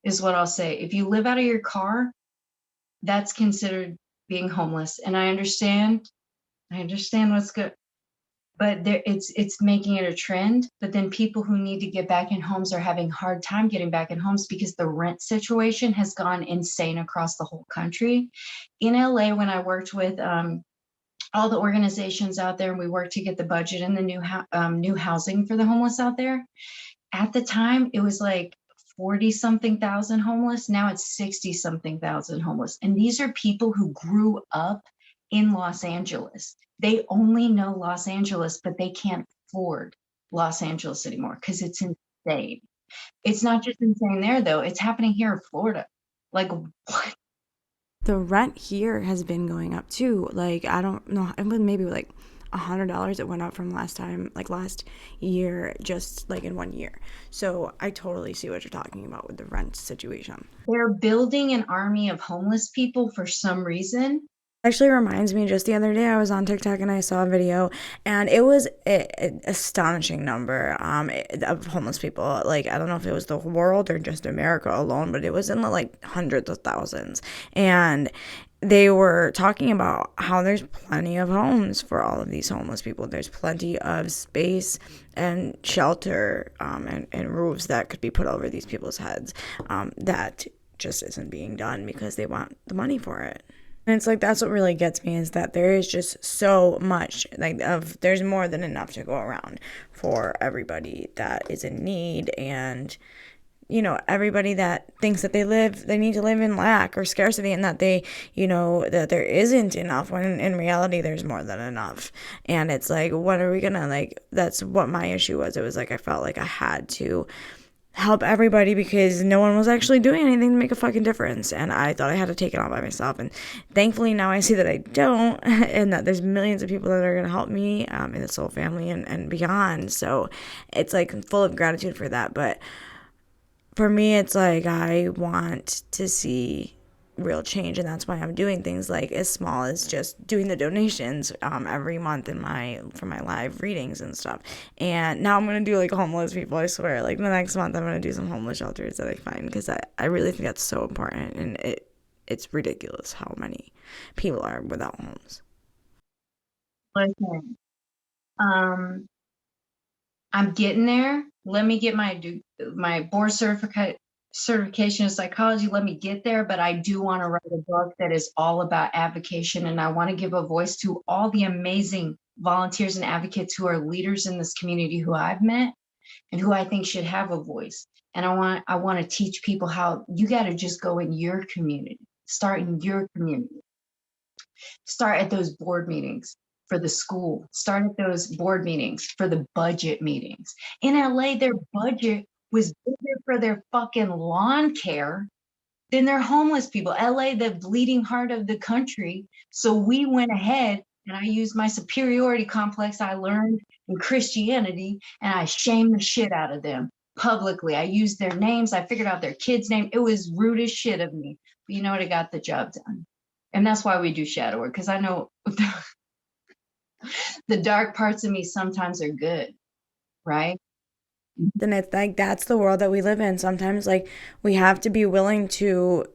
B: is what I'll say. If you live out of your car, that's considered being homeless. And I understand what's good, but it's making it a trend. But then people who need to get back in homes are having hard time getting back in homes because the rent situation has gone insane across the whole country. In LA, when I worked with all the organizations out there, and we worked to get the budget and the new housing for the homeless out there. At the time, it was like 40 something thousand homeless. Now it's 60 something thousand homeless. And these are people who grew up in Los Angeles. They only know Los Angeles, but they can't afford Los Angeles anymore because it's insane. It's not just insane there, though. It's happening here in Florida. Like, what?
A: The rent here has been going up too. Like, I don't know, it was maybe like $100 it went up from last time, like last year, just like in 1 year. So I totally see what you're talking about with the rent situation.
B: They're building an army of homeless people for some reason.
A: Actually reminds me, just the other day I was on TikTok and I saw a video, and it was an astonishing number of homeless people. Like, I don't know if it was the world or just America alone, but it was in the like hundreds of thousands. And they were talking about how there's plenty of homes for all of these homeless people. There's plenty of space and shelter, and roofs that could be put over these people's heads, that just isn't being done because they want the money for it. And it's like that's what really gets me, is that there is just so much, like, of there's more than enough to go around for everybody that is in need. And everybody that thinks that they need to live in lack or scarcity, and that that there isn't enough, when in reality there's more than enough. And it's like, what are we gonna, like, that's what my issue was. It was like I felt like I had to help everybody because no one was actually doing anything to make a fucking difference, and I thought I had to take it on by myself. And thankfully now I see that I don't, and that there's millions of people that are going to help me, in the soul family and beyond. So it's like full of gratitude for that. But for me, it's like I want to see real change, and that's why I'm doing things like as small as just doing the donations, every month for my live readings and stuff. And now I'm gonna do like homeless people. I swear, like the next month I'm gonna do some homeless shelters that I find, because I really think that's so important, and it's ridiculous how many people are without homes.
B: Listen, um, I'm getting there. Let me get my board certification in psychology. Let me get there. But I do want to write a book that is all about advocation, and I want to give a voice to all the amazing volunteers and advocates who are leaders in this community who I've met and who I think should have a voice. And I want to teach people how you got to just go in your community, start in your community. Start at those board meetings for the school. Start at those board meetings for the budget meetings. In LA, their budget was bigger for their fucking lawn care than their homeless people. LA, the bleeding heart of the country. So we went ahead, and I used my superiority complex I learned in Christianity, and I shamed the shit out of them publicly. I used their names. I figured out their kids' name. It was rude as shit of me. But you know what? I got the job done. And that's why we do shadow work, because I know the dark parts of me sometimes are good, right?
A: And it's like that's the world that we live in. Sometimes, like, we have to be willing to,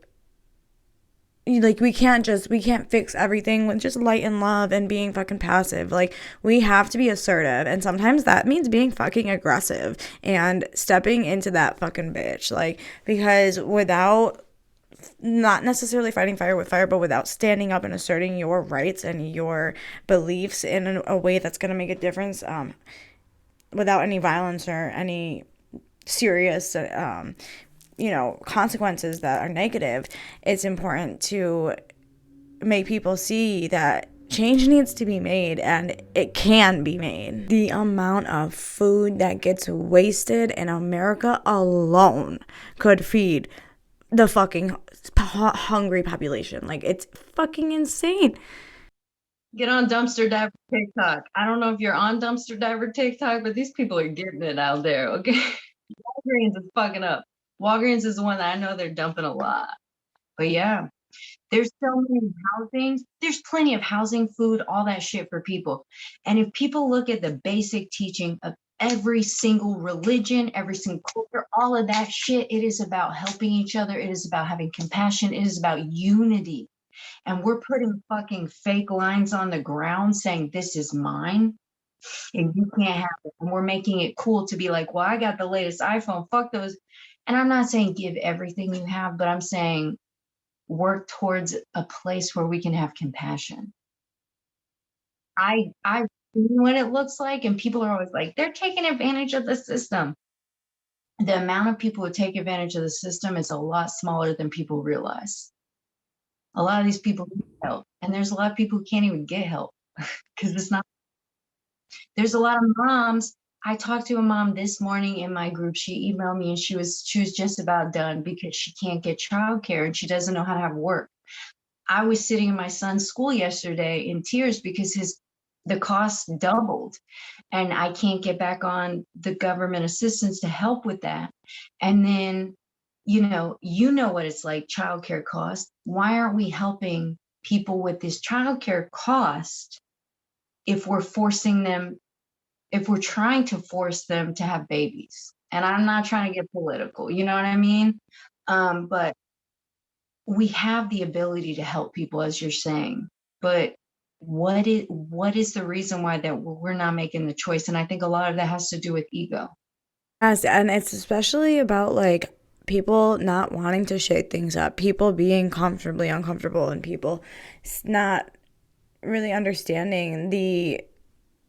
A: like, we can't fix everything with just light and love and being fucking passive. Like, we have to be assertive, and sometimes that means being fucking aggressive and stepping into that fucking bitch, like, because without, not necessarily fighting fire with fire, but without standing up and asserting your rights and your beliefs in a way that's going to make a difference, without any violence or any serious consequences that are negative. It's important to make people see that change needs to be made, and it can be made. The amount of food that gets wasted in America alone could feed the fucking hungry population. Like, it's fucking insane.
B: Get on Dumpster Diver TikTok. I don't know if you're on Dumpster Diver TikTok, but these people are getting it out there, okay? Walgreens is fucking up. Walgreens is the one that I know they're dumping a lot. But yeah, there's so many housings. There's plenty of housing, food, all that shit for people. And if people look at the basic teaching of every single religion, every single culture, all of that shit, it is about helping each other. It is about having compassion. It is about unity. And we're putting fucking fake lines on the ground saying, this is mine and you can't have it. And we're making it cool to be like, well, I got the latest iPhone. Fuck those. And I'm not saying give everything you have, but I'm saying work towards a place where we can have compassion. I see what it looks like, and people are always like, they're taking advantage of the system. The amount of people who take advantage of the system is a lot smaller than people realize. A lot of these people need help, and there's a lot of people who can't even get help because it's not. There's a lot of moms. I talked to a mom this morning in my group. She emailed me and she was just about done because she can't get childcare and she doesn't know how to have work. I was sitting in my son's school yesterday in tears because the cost doubled and I can't get back on the government assistance to help with that. And then, you know what it's like, childcare cost. Why aren't we helping people with this childcare cost if we're forcing them, if we're trying to force them to have babies? And I'm not trying to get political, you know what I mean? But we have the ability to help people, as you're saying, but what is the reason why that we're not making the choice? And I think a lot of that has to do with ego.
A: Yes, and it's especially about like people not wanting to shake things up, people being comfortably uncomfortable, and people not really understanding the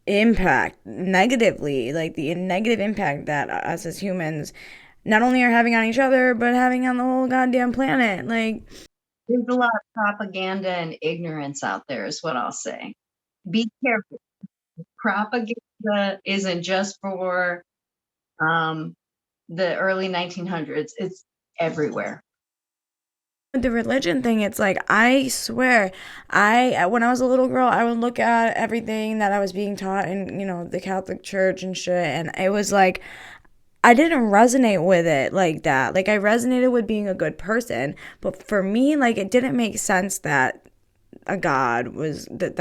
A: impact negatively, like the negative impact that us as humans not only are having on each other, but having on the whole goddamn planet. Like,
B: There's a lot of propaganda and ignorance out there, is what I'll say. Be careful. Propaganda isn't just for um, the early 1900s, it's everywhere.
A: the religion thing, it's like, I swear, I when I was a little girl, I would look at everything that I was being taught in, the Catholic Church and shit, and it was like, I didn't resonate with it like that. Like, I resonated with being a good person, but for me, like, it didn't make sense that a god was that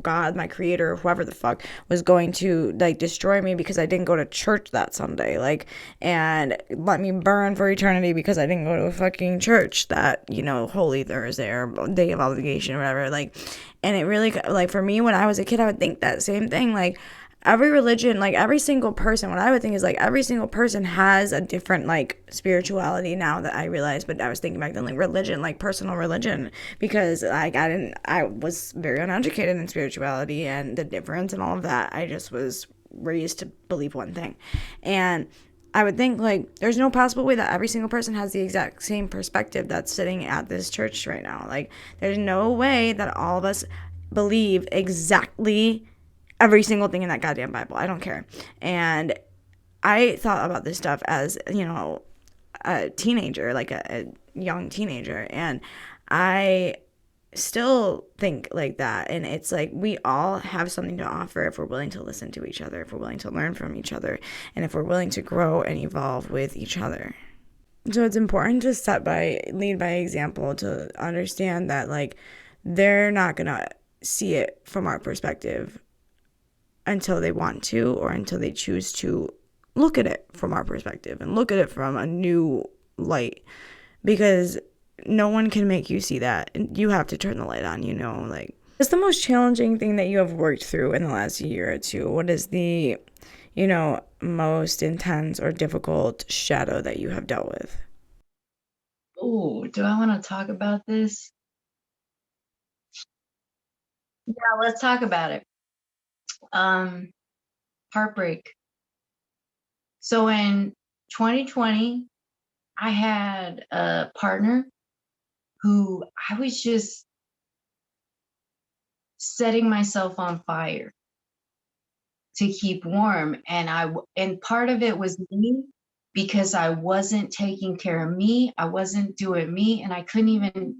A: God, my creator, whoever the fuck, was going to like destroy me because I didn't go to church that Sunday, like, and let me burn for eternity because I didn't go to a fucking church that, Holy Thursday or Day of Obligation or whatever, like. And it really, like, for me when I was a kid, I would think that same thing, like, every religion, like every single person, what I would think is like every single person has a different like spirituality now that I realize. But I was thinking back then, like, religion, like personal religion, because like I was very uneducated in spirituality and the difference and all of that. I just was raised to believe one thing. And I would think like there's no possible way that every single person has the exact same perspective that's sitting at this church right now. Like, there's no way that all of us believe exactly every single thing in that goddamn Bible. I don't care. And I thought about this stuff as, a teenager, like a young teenager. And I still think like that. And it's like we all have something to offer if we're willing to listen to each other, if we're willing to learn from each other, and if we're willing to grow and evolve with each other. So it's important to lead by example, to understand that, like, they're not going to see it from our perspective until they want to, or until they choose to look at it from our perspective and look at it from a new light, because no one can make you see that. You have to turn the light on, like. What's the most challenging thing that you have worked through in the last year or two? What is the, most intense or difficult shadow that you have dealt with?
B: Oh, do I want to talk about this? Yeah, let's talk about it. Um, Heartbreak. So in 2020, I had a partner who I was just setting myself on fire to keep warm. And part of it was me because I wasn't taking care of me. I wasn't doing me. And I couldn't even,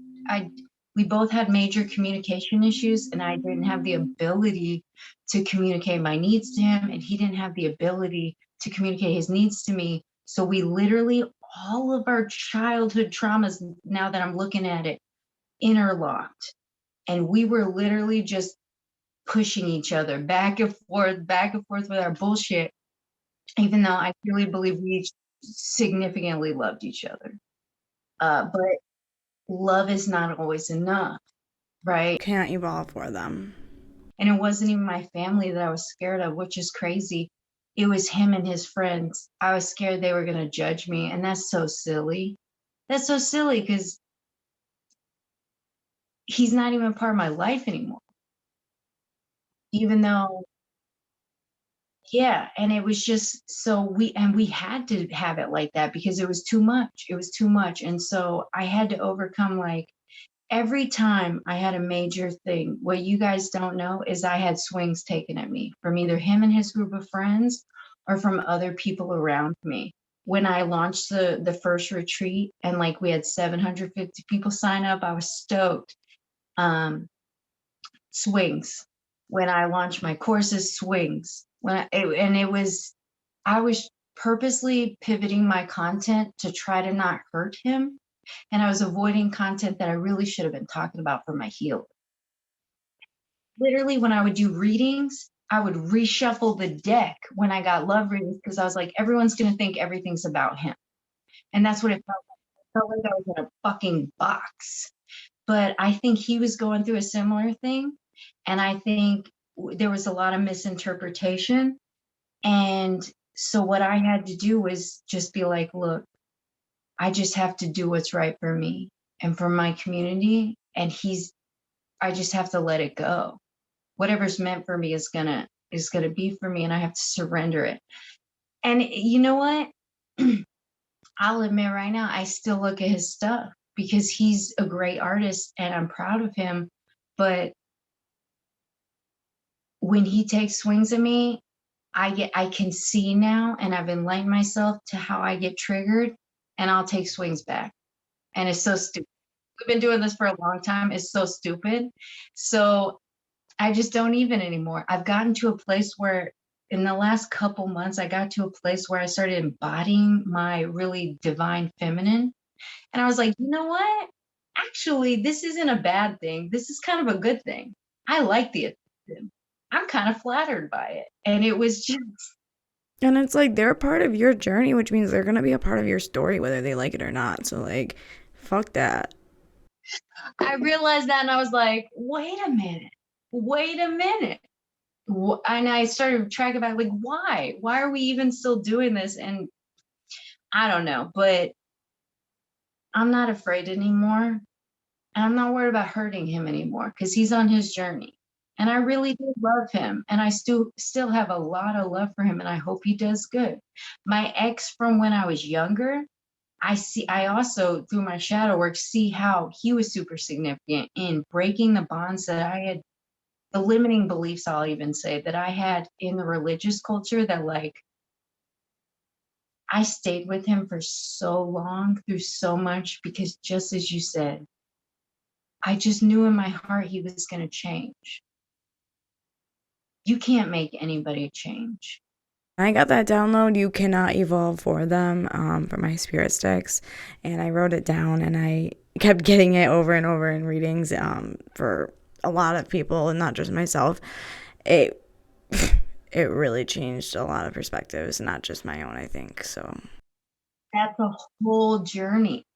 B: we both had major communication issues, and I didn't have the ability to communicate my needs to him. And he didn't have the ability to communicate his needs to me. So we literally, all of our childhood traumas, now that I'm looking at it, interlocked. And we were literally just pushing each other back and forth with our bullshit, even though I really believe we significantly loved each other. But love is not always enough, right?
A: Can't evolve for them.
B: And it wasn't even my family that I was scared of, which is crazy. It was him and his friends. I was scared they were going to judge me. And that's so silly. That's so silly because he's not even part of my life anymore. Even though, yeah, and it was just so we had to have it like that because it was too much. It was too much. And so I had to overcome, like, every time I had a major thing. What you guys don't know is I had swings taken at me from either him and his group of friends or from other people around me. When I launched the first retreat and like we had 750 people sign up, I was stoked. Um, Swings. When I launched my courses, swings. And it was, I was purposely pivoting my content to try to not hurt him. And I was avoiding content that I really should have been talking about for my healing. Literally, when I would do readings, I would reshuffle the deck when I got love readings because I was like, everyone's going to think everything's about him. And that's what it felt like. It felt like I was in a fucking box. But I think he was going through a similar thing. And I think there was a lot of misinterpretation. And so what I had to do was just be like, look, I just have to do what's right for me and for my community. And I just have to let it go. Whatever's meant for me is gonna be for me, and I have to surrender it. And you know what? I'll admit right now, I still look at his stuff because he's a great artist and I'm proud of him. But when he takes swings at me, I can see now, and I've enlightened myself to how I get triggered, and I'll take swings back. And it's so stupid. We've been doing this for a long time. It's so stupid. So I just don't even anymore. I've gotten to a place where in the last couple months, I got to a place where I started embodying my really divine feminine. And I was like, you know what? Actually, this isn't a bad thing. This is kind of a good thing. I like the attention. I'm kind of flattered by it. And it was just,
A: And it's like they're part of your journey, which means they're going to be a part of your story, whether they like it or not. So, like, fuck that.
B: I realized that and I was like, wait a minute. Wait a minute. And I started tracking back, like, why? Why are we even still doing this? And I don't know, but I'm not afraid anymore. And I'm not worried about hurting him anymore because he's on his journey. And I really do love him. And I still have a lot of love for him. And I hope he does good. My ex from when I was younger, I also, through my shadow work, see how he was super significant in breaking the bonds that I had, the limiting beliefs, I'll even say, that I had in the religious culture that, like, I stayed with him for so long through so much because, just as you said, I just knew in my heart he was going to change. You can't make anybody change.
A: I got that download, You Cannot Evolve for Them, for my spirit sticks. And I wrote it down and I kept getting it over and over in readings for a lot of people and not just myself. It it really changed a lot of perspectives, not just my own, I think. So
B: That's a whole journey,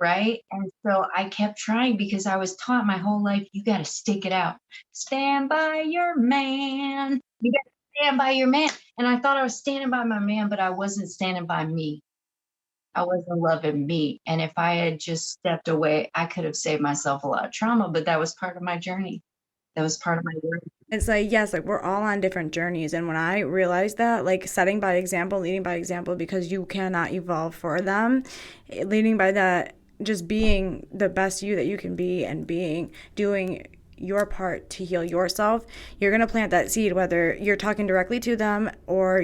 B: right? And so I kept trying because I was taught my whole life, you got to stick it out. Stand by your man. You got to stand by your man. And I thought I was standing by my man, but I wasn't standing by me. I wasn't loving me. And if I had just stepped away, I could have saved myself a lot of trauma, but that was part of my journey. That was part of my work.
A: It's like, yes, like we're all on different journeys. And when I realized that, like setting by example, leading by example, because you cannot evolve for them, leading by that, just being the best you that you can be and doing your part to heal yourself, you're going to plant that seed, whether you're talking directly to them or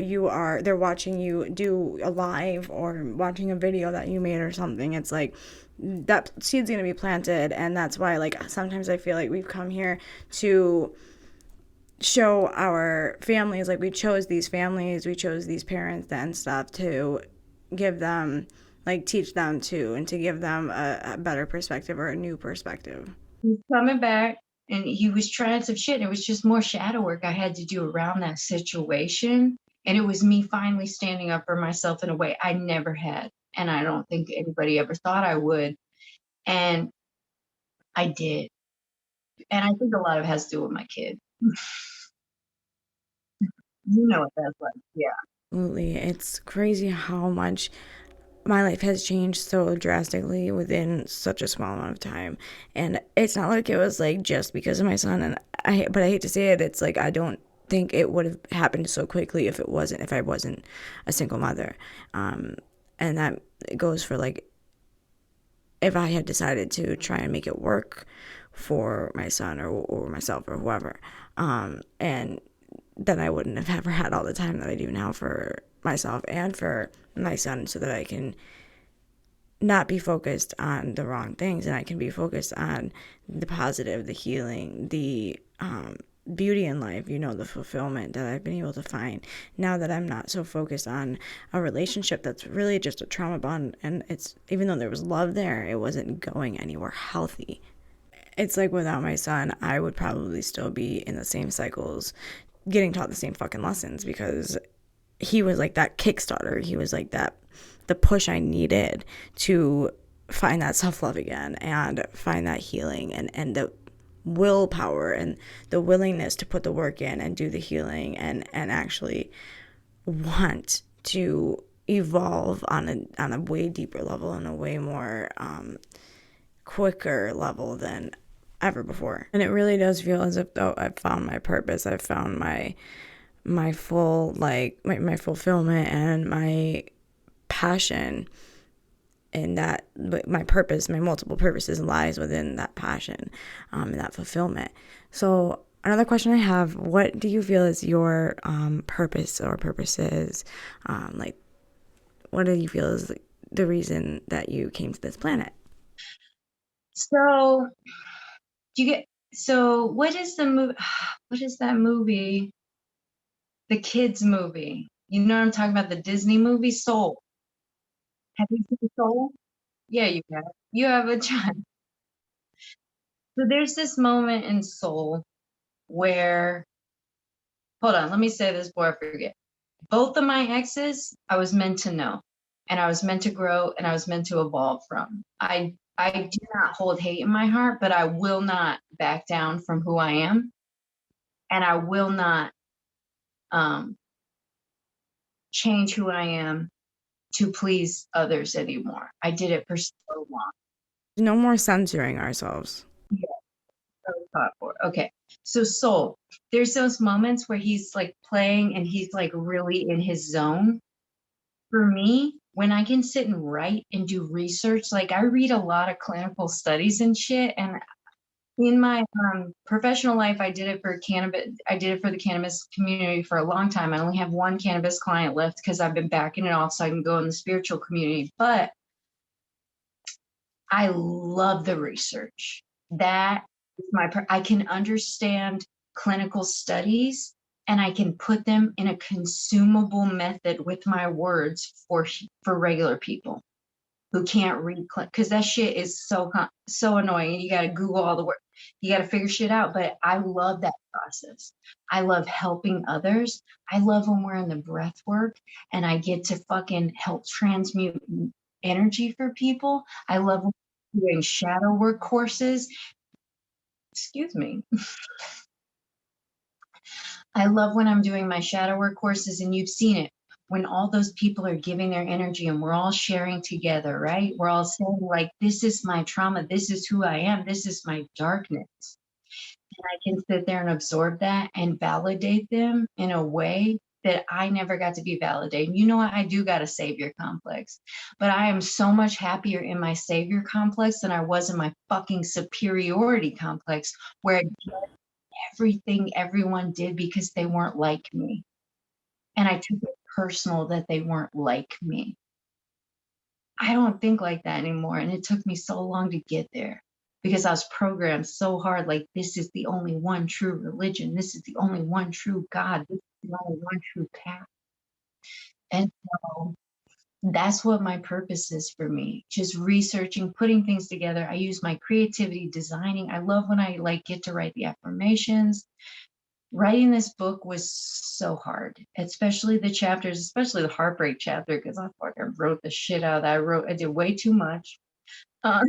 A: they're watching you do a live or watching a video that you made or something. It's like, that seed's going to be planted. And that's why, like, sometimes I feel like we've come here to show our families, like we chose these families, we chose these parents and stuff to give them, like teach them to, and to give them a better perspective or a new perspective.
B: He's coming back, and he was trying some shit, and it was just more shadow work I had to do around that situation. And it was me finally standing up for myself in a way I never had. And I don't think anybody ever thought I would. And I did. And I think a lot of it has to do with my kid. You know what that's like. Yeah.
A: Absolutely. It's crazy how much my life has changed so drastically within such a small amount of time. And it's not like it was like just because of my son. But I hate to say it, it's like I don't think it would have happened so quickly if I wasn't a single mother. And that goes for like if I had decided to try and make it work for my son or myself or whoever. And then I wouldn't have ever had all the time that I do now for myself and for my son, so that I can not be focused on the wrong things and I can be focused on the positive, the healing, the beauty in life, the fulfillment that I've been able to find now that I'm not so focused on a relationship that's really just a trauma bond. And it's, even though there was love there, it wasn't going anywhere healthy. It's like without my son, I would probably still be in the same cycles, getting taught the same fucking lessons, because he was like that Kickstarter. He was like the push I needed to find that self-love again and find that healing and the willpower and the willingness to put the work in and do the healing and actually want to evolve on a way deeper level and a way more quicker level than ever before. And it really does feel as if though I've found my purpose. I've found my full, like my fulfillment and my passion, and that my purpose, my multiple purposes lies within that passion and that fulfillment. So another question I have, what do you feel is your purpose or purposes? Like, what do you feel is the reason that you came to this planet?
B: So what is the movie? What is that movie? The kids movie. You know what I'm talking about? The Disney movie Soul. Have you seen Soul? Yeah, you have. You have a child. So there's this moment in Soul where, hold on, let me say this before I forget. Both of my exes, I was meant to know, and I was meant to grow, and I was meant to evolve from. I do not hold hate in my heart, but I will not back down from who I am, and I will not change who I am to please others anymore. I did it for so long.
A: No more censoring ourselves.
B: Yeah, so thought for. Okay. So Soul, there's those moments where he's like playing and he's like really in his zone. For me, when I can sit and write and do research, like I read a lot of clinical studies and shit, and in my professional life, I did it for cannabis. I did it for the cannabis community for a long time. I only have one cannabis client left because I've been backing it off so I can go in the spiritual community. But I love the research. That is I can understand clinical studies and I can put them in a consumable method with my words for regular people who can't read, because that shit is so annoying. You got to Google all the work. You got to figure shit out. But I love that process. I love helping others. I love when we're in the breath work and I get to fucking help transmute energy for people. I love doing shadow work courses. Excuse me. I love when I'm doing my shadow work courses, and you've seen it, when all those people are giving their energy and we're all sharing together, right? We're all saying like, this is my trauma. This is who I am. This is my darkness. I can sit there and absorb that and validate them in a way that I never got to be validated. You know what? I do got a savior complex, but I am so much happier in my savior complex than I was in my fucking superiority complex, where I did everything everyone did because they weren't like me. And I took it personal that they weren't like me. I don't think like that anymore. And it took me so long to get there because I was programmed so hard like, this is the only one true religion. This is the only one true God. This is the only one true path. And so that's what my purpose is for me. Just researching, putting things together. I use my creativity, designing. I love when I like get to write the affirmations. Writing this book was so hard, especially the chapters, especially the heartbreak chapter, because I fucking wrote the shit out of that. I did way too much. Um,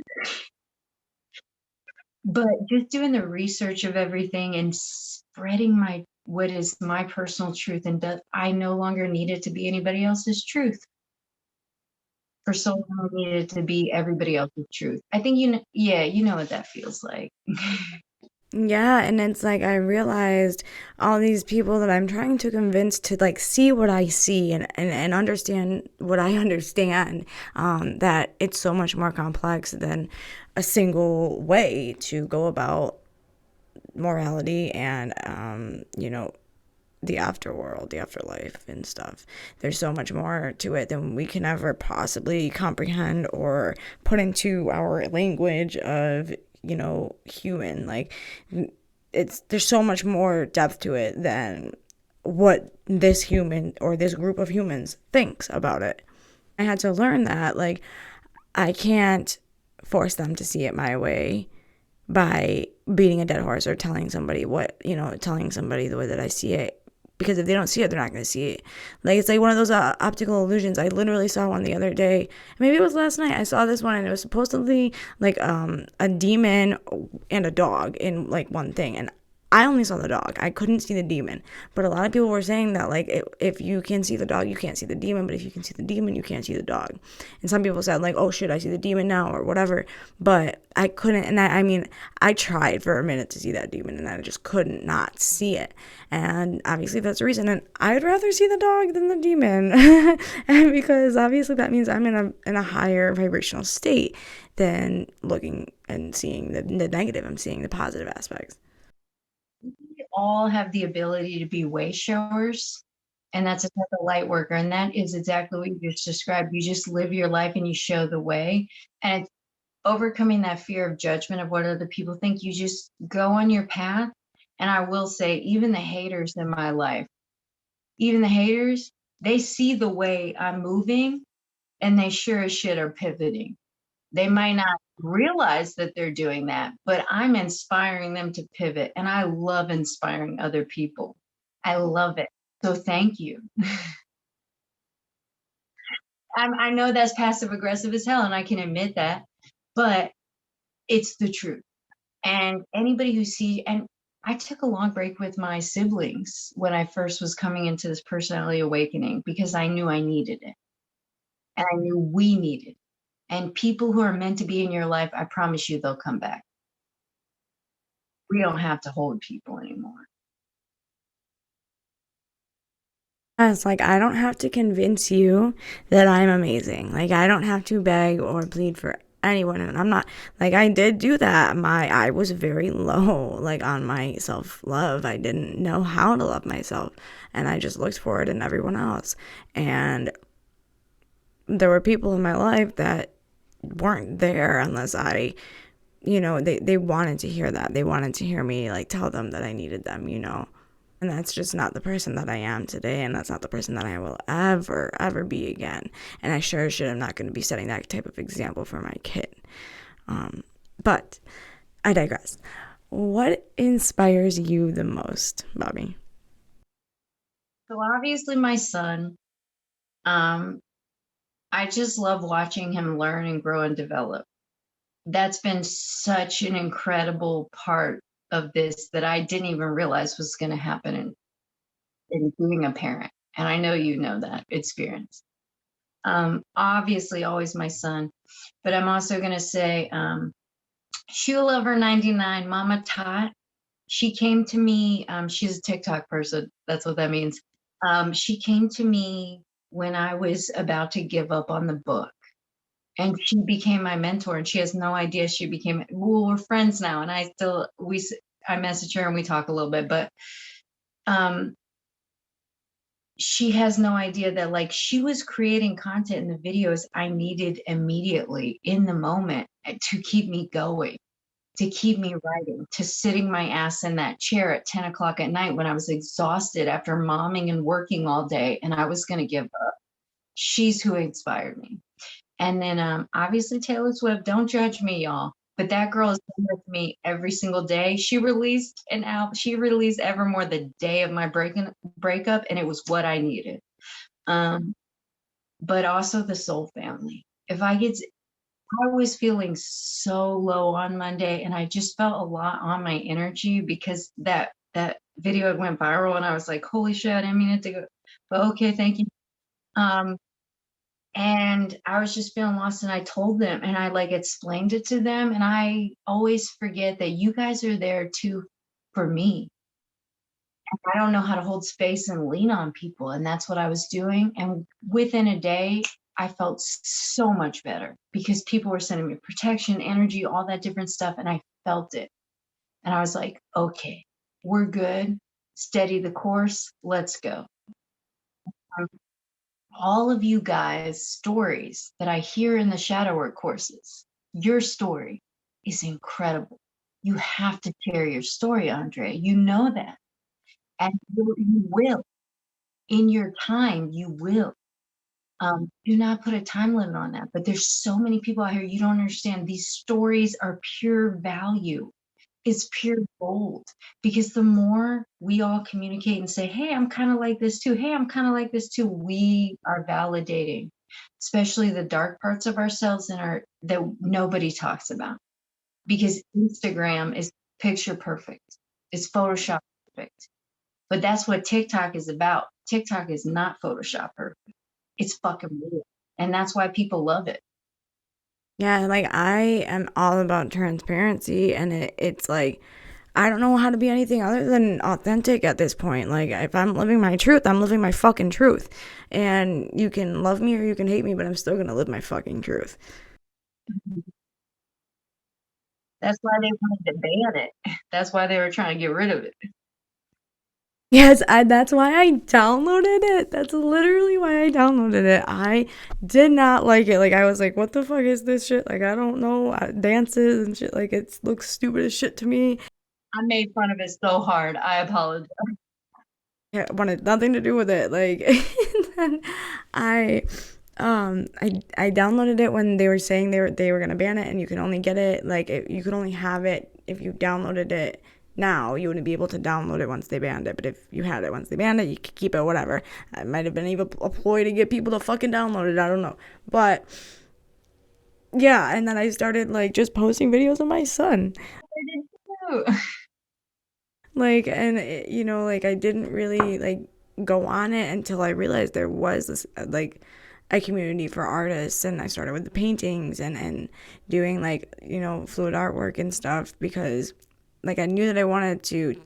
B: but just doing the research of everything and spreading my what is my personal truth, and that I no longer needed to be anybody else's truth. For so long, I needed to be everybody else's truth. I think you know, yeah, you know what that feels like.
A: Yeah, and it's like I realized all these people that I'm trying to convince to like see what I see and understand what I understand, that it's so much more complex than a single way to go about morality and, the afterworld, the afterlife, and stuff. There's so much more to it than we can ever possibly comprehend or put into our language of, human. Like, there's so much more depth to it than what this human or this group of humans thinks about it. I had to learn that, like, I can't force them to see it my way by beating a dead horse or telling somebody the way that I see it. Because if they don't see it, they're not going to see it. Like, it's like one of those optical illusions. I literally saw one the other day. Maybe it was last night. I saw this one, and it was supposedly like a demon and a dog in like one thing. And I only saw the dog. I couldn't see the demon. But a lot of people were saying that, like, if you can see the dog, you can't see the demon. But if you can see the demon, you can't see the dog. And some people said, like, oh shit, I see the demon now or whatever. But I couldn't. And I mean, I tried for a minute to see that demon, and I just couldn't not see it. And obviously that's the reason. And I'd rather see the dog than the demon. And because obviously that means I'm in a higher vibrational state than looking and seeing the negative. I'm seeing the positive aspects.
B: We all have the ability to be way showers, and that's a type of light worker. And that is exactly what you just described. You just live your life and you show the way. And it's overcoming that fear of judgment of what other people think. You just go on your path. And I will say, even the haters in my life, even the haters, they see the way I'm moving and they sure as shit are pivoting. They might not realize that they're doing that, but I'm inspiring them to pivot. And I love inspiring other people. I love it. So thank you. I know that's passive aggressive as hell, and I can admit that, but it's the truth. And anybody who see, and I took a long break with my siblings when I first was coming into this personality awakening because I knew I needed it. And I knew we needed it. And people who are meant to be in your life, I promise you they'll come back. We don't have to hold people anymore.
A: It's like I don't have to convince you that I'm amazing. Like, I don't have to beg or plead for anyone. And I'm not, like, I did do that. I was very low, like, on my self-love. I didn't know how to love myself, and I just looked for it in everyone else. And there were people in my life that weren't there unless they wanted to hear that. They wanted to hear me, like, tell them that I needed them. And that's just not the person that I am today, and that's not the person that I will ever be again. And I sure as shit am not going to be setting that type of example for my kid. But I digress. What inspires you the most, Bobby?
B: So obviously my son, um, I just love watching him learn and grow and develop. That's been such an incredible part of this that I didn't even realize was going to happen in being a parent. And I know you know that experience. Obviously, always my son, but I'm also going to say, shoe lover 99, Mama Tot. She came to me, she's a TikTok person. That's what that means. She came to me when I was about to give up on the book. And she became my mentor, and she has no idea she became, well, we're friends now. And I message her and we talk a little bit, but um, she has no idea that like she was creating content in the videos I needed immediately in the moment to keep me going, to keep me writing, to sitting my ass in that chair at 10 o'clock at night when I was exhausted after momming and working all day and I was going to give up. She's who inspired me. And then obviously Taylor Swift, don't judge me, y'all. But that girl is with me every single day. She released an album. She released Evermore the day of my breakup, and it was what I needed. But also the Soul Family. I was feeling so low on Monday, and I just felt a lot on my energy because that video went viral, and I was like, holy shit, I didn't mean it to go. But okay, thank you. And I was just feeling lost, and I told them, and I like explained it to them, and I always forget that you guys are there too for me. And I don't know how to hold space and lean on people, and that's what I was doing. And within a day, I felt so much better because people were sending me protection, energy, all that different stuff, and I felt it. And I was like, okay, we're good. Steady the course. Let's go. All of you guys' stories that I hear in the shadow work courses, your story is incredible. You have to share your story, Andre. You know that. And you will. In your time, you will. Do not put a time limit on that. But there's so many people out here, you don't understand. These stories are pure value. It's pure gold, because the more we all communicate and say, hey, I'm kind of like this too. Hey, I'm kind of like this too. We are validating, especially the dark parts of ourselves that nobody talks about, because Instagram is picture perfect. It's Photoshop perfect. But that's what TikTok is about. TikTok is not Photoshop perfect. It's fucking real. And that's why people love it.
A: Yeah, like I am all about transparency, and it's like I don't know how to be anything other than authentic at this point. Like if I'm living my truth, I'm living my fucking truth. And you can love me or you can hate me, but I'm still gonna live my fucking truth.
B: That's why they wanted to ban it. That's why they were trying to get rid of it.
A: Yes, that's why I downloaded it. That's literally why I downloaded it. I did not like it. Like I was like, what the fuck is this shit? Like I don't know dances and shit. Like it looks stupid as shit to me.
B: I made fun of it so hard. I apologize.
A: Yeah, wanted nothing to do with it. Like and then I I downloaded it when they were saying they were gonna ban it, and you can only get it like you could only have it if you downloaded it now. You wouldn't be able to download it once they banned it, but if you had it once they banned it, you could keep it, whatever. It might have been even a ploy to get people to fucking download it, I don't know. But yeah, and then I started like just posting videos of my son. Like, and you know, like I didn't really like go on it until I realized there was this like a community for artists, and I started with the paintings and doing like, you know, fluid artwork and stuff, because like I knew that I wanted to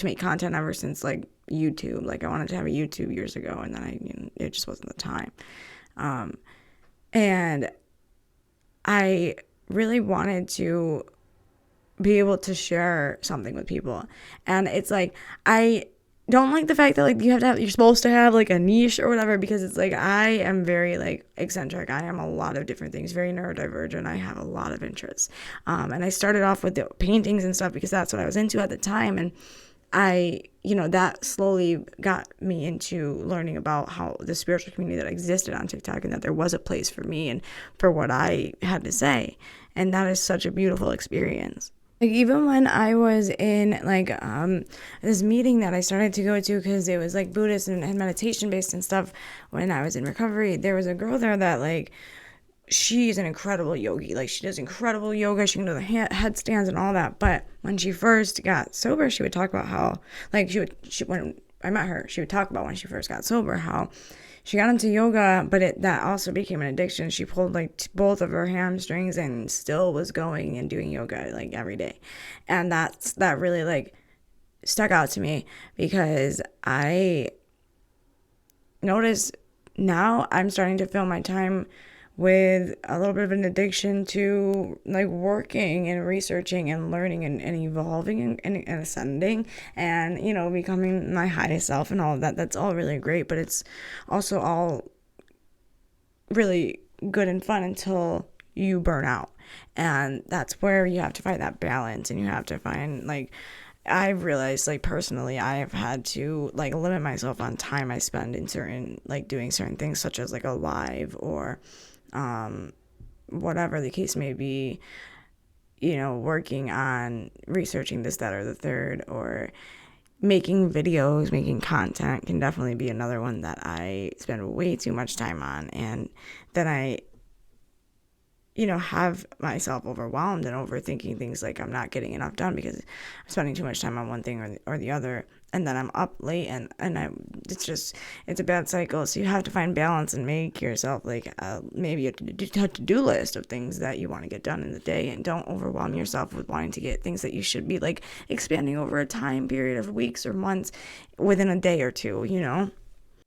A: make content ever since like YouTube. Like I wanted to have a YouTube years ago, and then it just wasn't the time. And I really wanted to be able to share something with people. And it's like I don't like the fact that like you're supposed to have like a niche or whatever, because it's like I am very like eccentric. I am a lot of different things, very neurodivergent. I have a lot of interests. And I started off with the paintings and stuff because that's what I was into at the time. And I, you know, that slowly got me into learning about how the spiritual community that existed on TikTok, and that there was a place for me and for what I had to say. And that is such a beautiful experience. Like even when I was in like this meeting that I started to go to, because it was like Buddhist and meditation based and stuff, when I was in recovery, there was a girl there that like she's an incredible yogi. Like she does incredible yoga. She can do the headstands and all that. But when she first got sober, she would talk about how like when I met her, she would talk about when she first got sober how she got into yoga, but that also became an addiction. She pulled like both of her hamstrings and still was going and doing yoga like every day. And that really like stuck out to me because I noticed now I'm starting to fill my time with a little bit of an addiction to like working and researching and learning and evolving and ascending and becoming my highest self and all of that. That's all really great, but it's also all really good and fun until you burn out. And that's where you have to find that balance, and you have to find like I've realized like personally I have had to like limit myself on time I spend in certain like doing certain things, such as like a live or whatever the case may be, working on researching this, that, or the third, or making videos, making content can definitely be another one that I spend way too much time on. And then I have myself overwhelmed and overthinking things, like I'm not getting enough done because I'm spending too much time on one thing or the other. And then I'm up late it's a bad cycle. So you have to find balance and make yourself like maybe a to-do list of things that you want to get done in the day, and don't overwhelm yourself with wanting to get things that you should be like expanding over a time period of weeks or months within a day or two.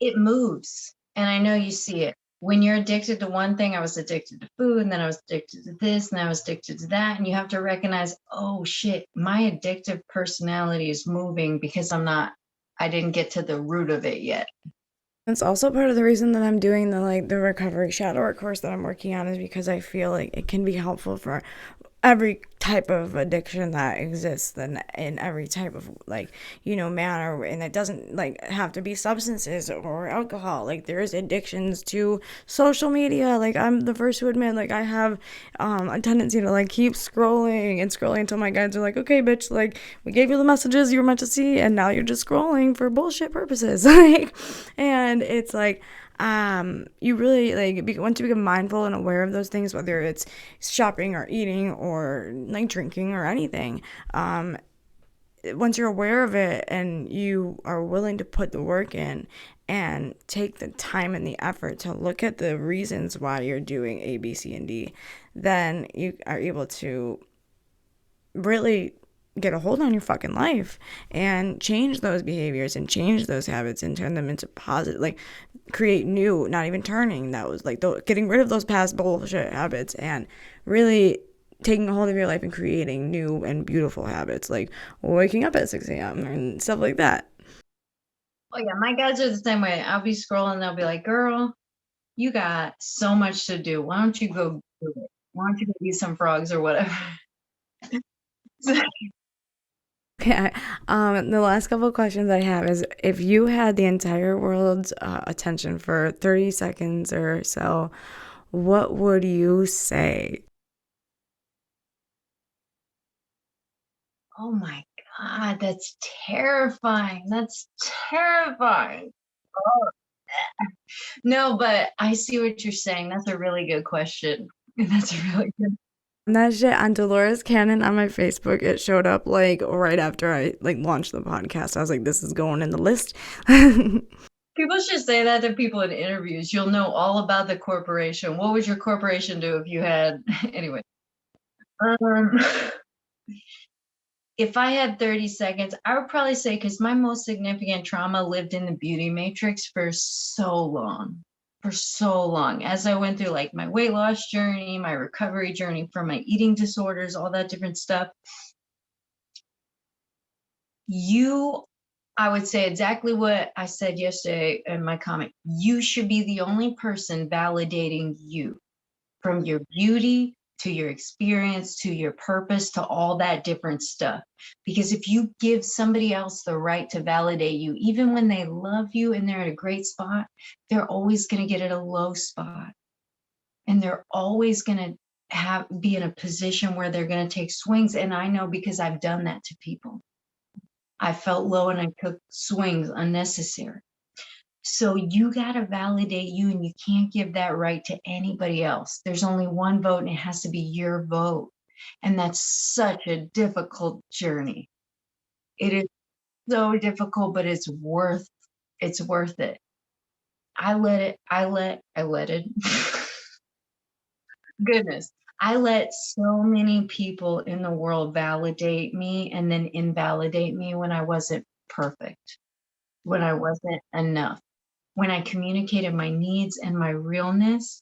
B: It moves. And I know you see it. When you're addicted to one thing, I was addicted to food, and then I was addicted to this, and I was addicted to that. And you have to recognize, oh shit, my addictive personality is moving because I didn't get to the root of it yet.
A: It's also part of the reason that I'm doing the recovery shadow work course that I'm working on, is because I feel like it can be helpful for every type of addiction that exists in every type of manner. And it doesn't like have to be substances or alcohol. Like there's addictions to social media. Like I'm the first to admit, like I have a tendency to like keep scrolling and scrolling until my guides are like, okay bitch, like we gave you the messages you were meant to see and now you're just scrolling for bullshit purposes. Like, and it's like you really once you become mindful and aware of those things, whether it's shopping or eating or like drinking or anything, once you're aware of it and you are willing to put the work in and take the time and the effort to look at the reasons why you're doing A, B, C, and D, then you are able to really get a hold on your fucking life and change those behaviors and change those habits and turn them into positive, like create new, not even turning those, like getting rid of those past bullshit habits and really taking a hold of your life and creating new and beautiful habits, like waking up at 6 a.m. and stuff like that.
B: Oh yeah, my guys are the same way. I'll be scrolling and they'll be like, girl, you got so much to do. Why don't you go do it? Why don't you go eat some frogs or whatever?
A: Okay, the last couple of questions I have is, if you had the entire world's attention for 30 seconds or so, what would you say?
B: Oh my God, that's terrifying. That's terrifying. Oh, no, but I see what you're saying. That's a really good question. That's really good.
A: And that shit on Dolores Cannon on my Facebook, it showed up like right after I like launched the podcast. I was like, this is going in the list.
B: People should say that to people in interviews. You'll know all about the corporation. What would your corporation do if you had anyway? Um, if I had 30 seconds, I would probably say, because my most significant trauma lived in the beauty matrix for so long. For so long. As I went through like my weight loss journey, my recovery journey from my eating disorders, all that different stuff. I would say exactly what I said yesterday in my comment. You should be the only person validating you, from your beauty to your experience to your purpose to all that different stuff. Because if you give somebody else the right to validate you, even when they love you and they're at a great spot, they're always going to get at a low spot. And they're always going to be in a position where they're going to take swings. And I know, because I've done that to people. I felt low and I took swings unnecessary. So you got to validate you, and you can't give that right to anybody else. There's only one vote, and it has to be your vote. And that's such a difficult journey. It is so difficult, but it's worth it. I let it. Goodness. I let so many people in the world validate me and then invalidate me when I wasn't perfect, when I wasn't enough, when I communicated my needs and my realness,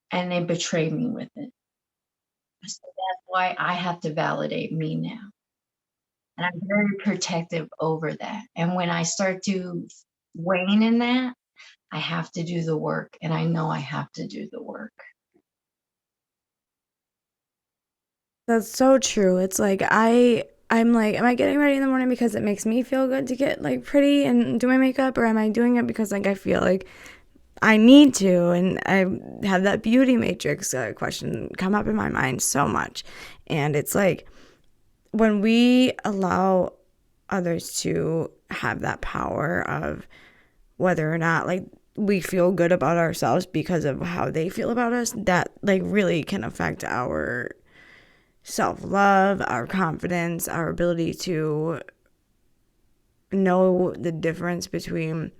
B: and they betrayed me with it. So that's why I have to validate me now. And I'm very protective over that. And when I start to wane in that, I have to do the work. And I know I have to do the work.
A: That's so true. It's like I'm like, am I getting ready in the morning because it makes me feel good to get like pretty and do my makeup, or am I doing it because like I feel like I need to? And I have that beauty matrix question come up in my mind so much. And it's like when we allow others to have that power of whether or not like we feel good about ourselves because of how they feel about us, that like really can affect our self love, our confidence, our ability to know the difference between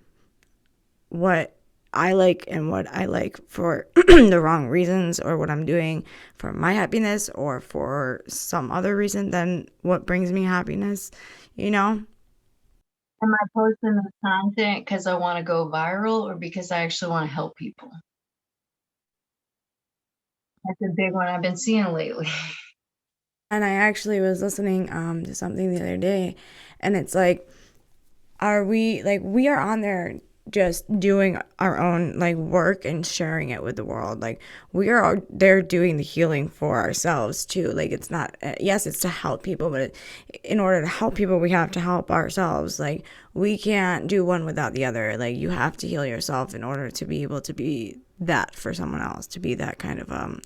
A: what I like and what I like for the wrong reasons, or what I'm doing for my happiness or for some other reason than what brings me happiness, you know?
B: Am I posting this content because I want to go viral or because I actually want to help people? That's a big one I've been seeing lately.
A: And I actually was listening to something the other day, and it's like, are we like, we are on there just doing our own like work and sharing it with the world. Like we are all there doing the healing for ourselves too. Like it's not, yes, it's to help people, but in order to help people we have to help ourselves. Like we can't do one without the other. Like you have to heal yourself in order to be able to be that for someone else, to be that kind of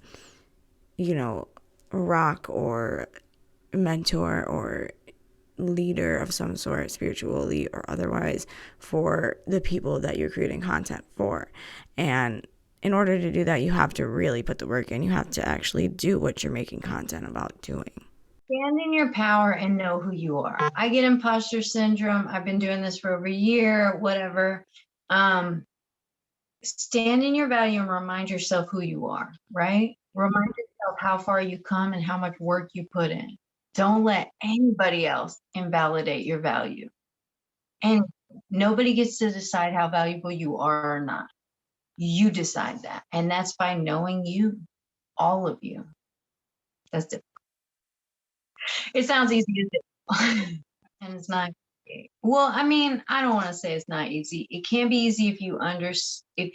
A: you know, rock or mentor or leader of some sort, spiritually or otherwise, for the people that you're creating content for. And in order to do that, you have to really put the work in. You have to actually do what you're making content about doing.
B: Stand in your power and know who you are. I get imposter syndrome. I've been doing this for over a year, whatever. Stand in your value and remind yourself who you are, right? Remind yourself how far you come and how much work you put in. Don't let anybody else invalidate your value. And nobody gets to decide how valuable you are or not. You decide that. And that's by knowing you, all of you. That's difficult. It sounds easy as difficult. And it's not. Well, I mean, I don't want to say it's not easy. It can be easy if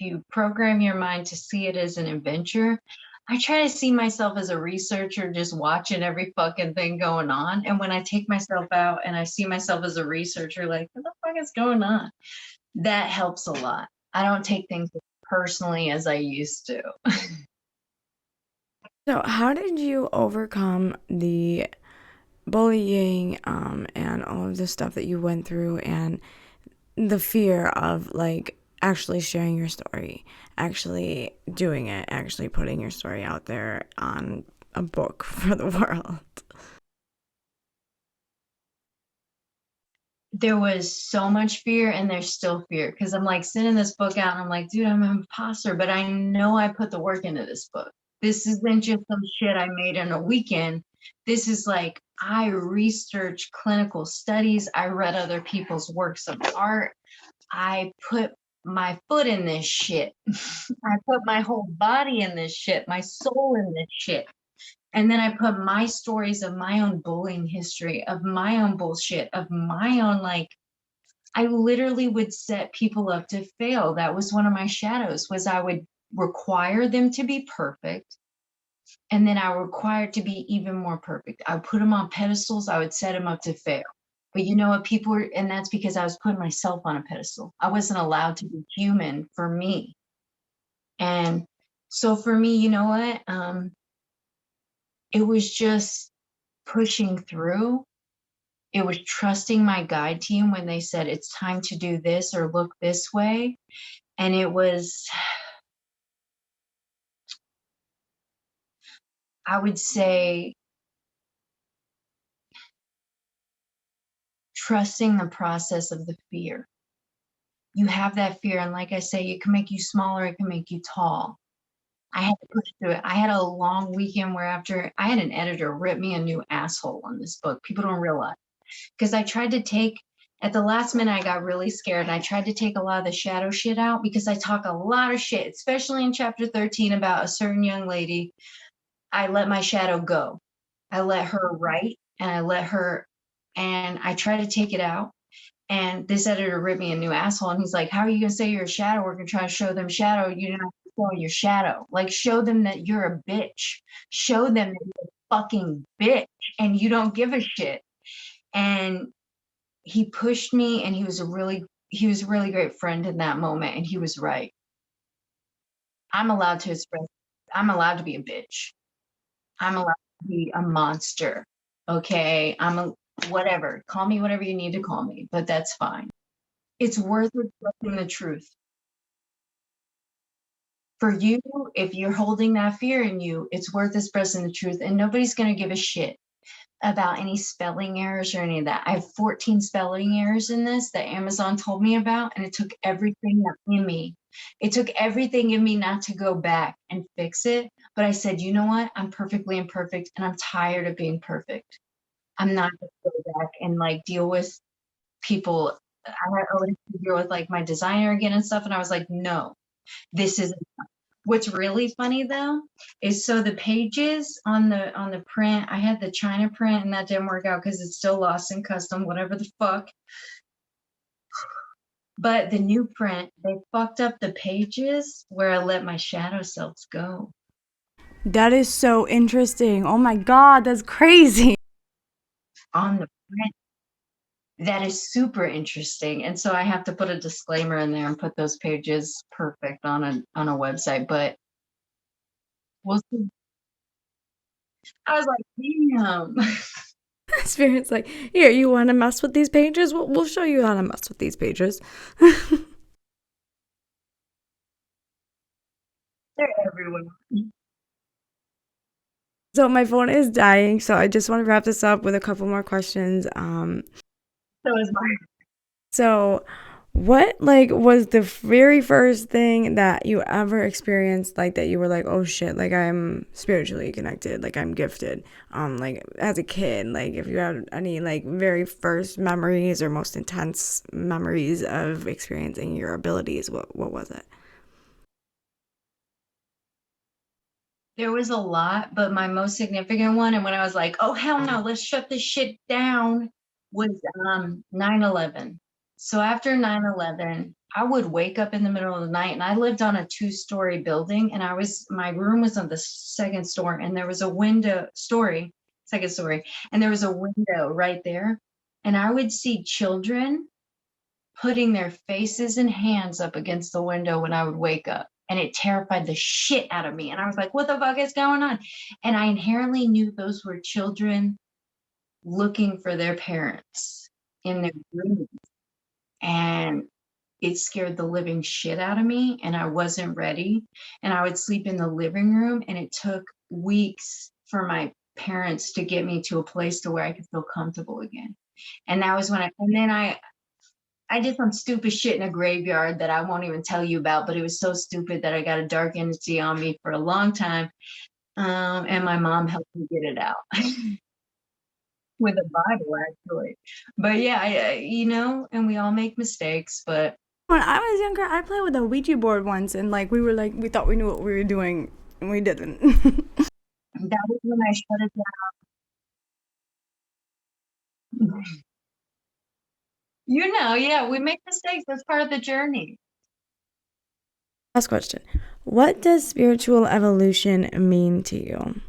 B: you program your mind to see it as an adventure. I try to see myself as a researcher just watching every fucking thing going on. And when I take myself out and I see myself as a researcher, like, what the fuck is going on? That helps a lot. I don't take things as personally as I used to.
A: So, how did you overcome the bullying and all of the stuff that you went through, and the fear of like actually sharing your story, actually doing it, actually putting your story out there on a book for the world?
B: There was so much fear and there's still fear because I'm like sending this book out and I'm like, dude, I'm an imposter, but I know I put the work into this book. This isn't just some shit I made in a weekend. This is like I researched clinical studies. I read other people's works of art. I put my foot in this shit. I put my whole body in this shit, my soul in this shit. And then I put my stories of my own bullying history, of my own bullshit, of my own, like, I literally would set people up to fail. That was one of my shadows, was I would require them to be perfect. And then I required to be even more perfect. I would put them on pedestals. I would set them up to fail. But you know what, people were, and that's because I was putting myself on a pedestal. I wasn't allowed to be human for me. And so for me, you know what? It was just pushing through. It was trusting my guide team when they said it's time to do this or look this way. And it was, I would say, trusting the process of the fear. you have that fear. And like I say, it can make you smaller, it can make you tall. I had to push through it. I had a long weekend where after I had an editor rip me a new asshole on this book. People don't realize. Because I tried to take, at the last minute, I got really scared and I tried to take a lot of the shadow shit out because I talk a lot of shit, especially in chapter 13 about a certain young lady. I let my shadow go. I let her write and I try to take it out. And this editor ripped me a new asshole. And he's like, how are you going to say you're a shadow worker and try to show them shadow? You're not showing your shadow. Like, show them that you're a bitch. Show them that you're a fucking bitch and you don't give a shit. And he pushed me, and he was a really great friend in that moment. And he was right. I'm allowed to express, I'm allowed to be a bitch. I'm allowed to be a monster. Okay. Whatever. Call me whatever you need to call me, but that's fine. It's worth expressing the truth. For you, if you're holding that fear in you, it's worth expressing the truth, and nobody's going to give a shit about any spelling errors or any of that. I have 14 spelling errors in this that Amazon told me about, and it took everything in me. It took everything in me not to go back and fix it. But I said, you know what? I'm perfectly imperfect, and I'm tired of being perfect. I'm not going to go back and like deal with people. I always deal with like my designer again and stuff, and I was like, no, this isn't. What's really funny though is, so the pages on the print, I had the China print and that didn't work out because it's still lost in custom, whatever the fuck. But the new print, they fucked up the pages where I let my shadow selves go.
A: That is so interesting. Oh my God, that's crazy.
B: On the print, that is super interesting. And so I have to put a disclaimer in there and put those pages perfect on a website. But we'll see. I was like, damn.
A: Spirit's like, here, you want to mess with these pages? We'll show you how to mess with these pages.
B: They're everywhere.
A: So my phone is dying, so I just want to wrap this up with a couple more questions.
B: So is mine.
A: So what like was the very first thing that you ever experienced, like that you were like, oh shit, like I'm spiritually connected, like I'm gifted, like as a kid, like if you had any like very first memories or most intense memories of experiencing your abilities, what was it?
B: There was a lot, but my most significant one, and when I was like, oh hell no, let's shut this shit down, was 9/11. So after 9/11, I would wake up in the middle of the night, and I lived on a 2-story building, and my room was on the second story, and there was a second story, and there was a window right there. And I would see children putting their faces and hands up against the window when I would wake up. And it terrified the shit out of me. And I was like, what the fuck is going on? And I inherently knew those were children looking for their parents in their dreams. And it scared the living shit out of me. And I wasn't ready. And I would sleep in the living room. And it took weeks for my parents to get me to a place to where I could feel comfortable again. And that was when I did some stupid shit in a graveyard that I won't even tell you about, but it was so stupid that I got a dark entity on me for a long time. And my mom helped me get it out with a Bible, actually. But yeah, and we all make mistakes, but
A: When I was younger, I played with a Ouija board once, and like we thought we knew what we were doing, and we didn't.
B: that was when I shut it down. Yeah, we make mistakes. That's part of the journey.
A: Last question. What does spiritual evolution mean to you?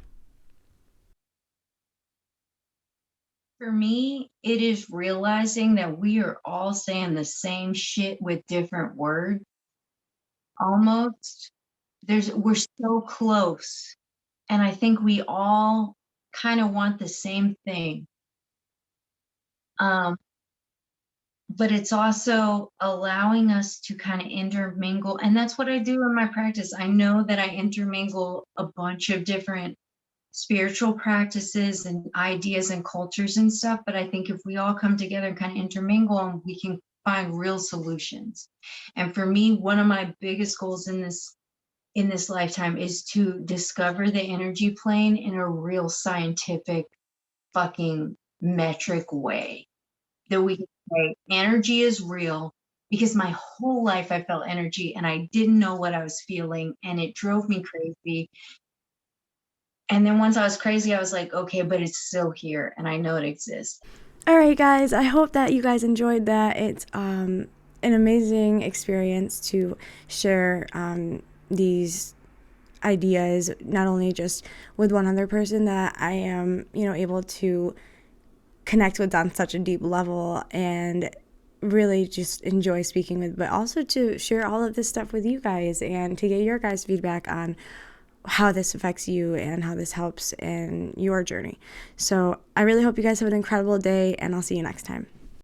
B: For me, it is realizing that we are all saying the same shit with different words, almost. We're so close. And I think we all kind of want the same thing. But it's also allowing us to kind of intermingle. And that's what I do in my practice. I know that I intermingle a bunch of different spiritual practices and ideas and cultures and stuff. But I think if we all come together and kind of intermingle, and we can find real solutions. And for me, one of my biggest goals in this lifetime is to discover the energy plane in a real scientific fucking metric way, that we can say energy is real, because my whole life I felt energy and I didn't know what I was feeling and it drove me crazy. And then once I was crazy, I was like, okay, but it's still here and I know it exists.
A: All right, guys, I hope that you guys enjoyed that. It's an amazing experience to share these ideas, not only just with one other person that I am, able to connect with on such a deep level and really just enjoy speaking with, but also to share all of this stuff with you guys and to get your guys' feedback on how this affects you and how this helps in your journey. So I really hope you guys have an incredible day, and I'll see you next time.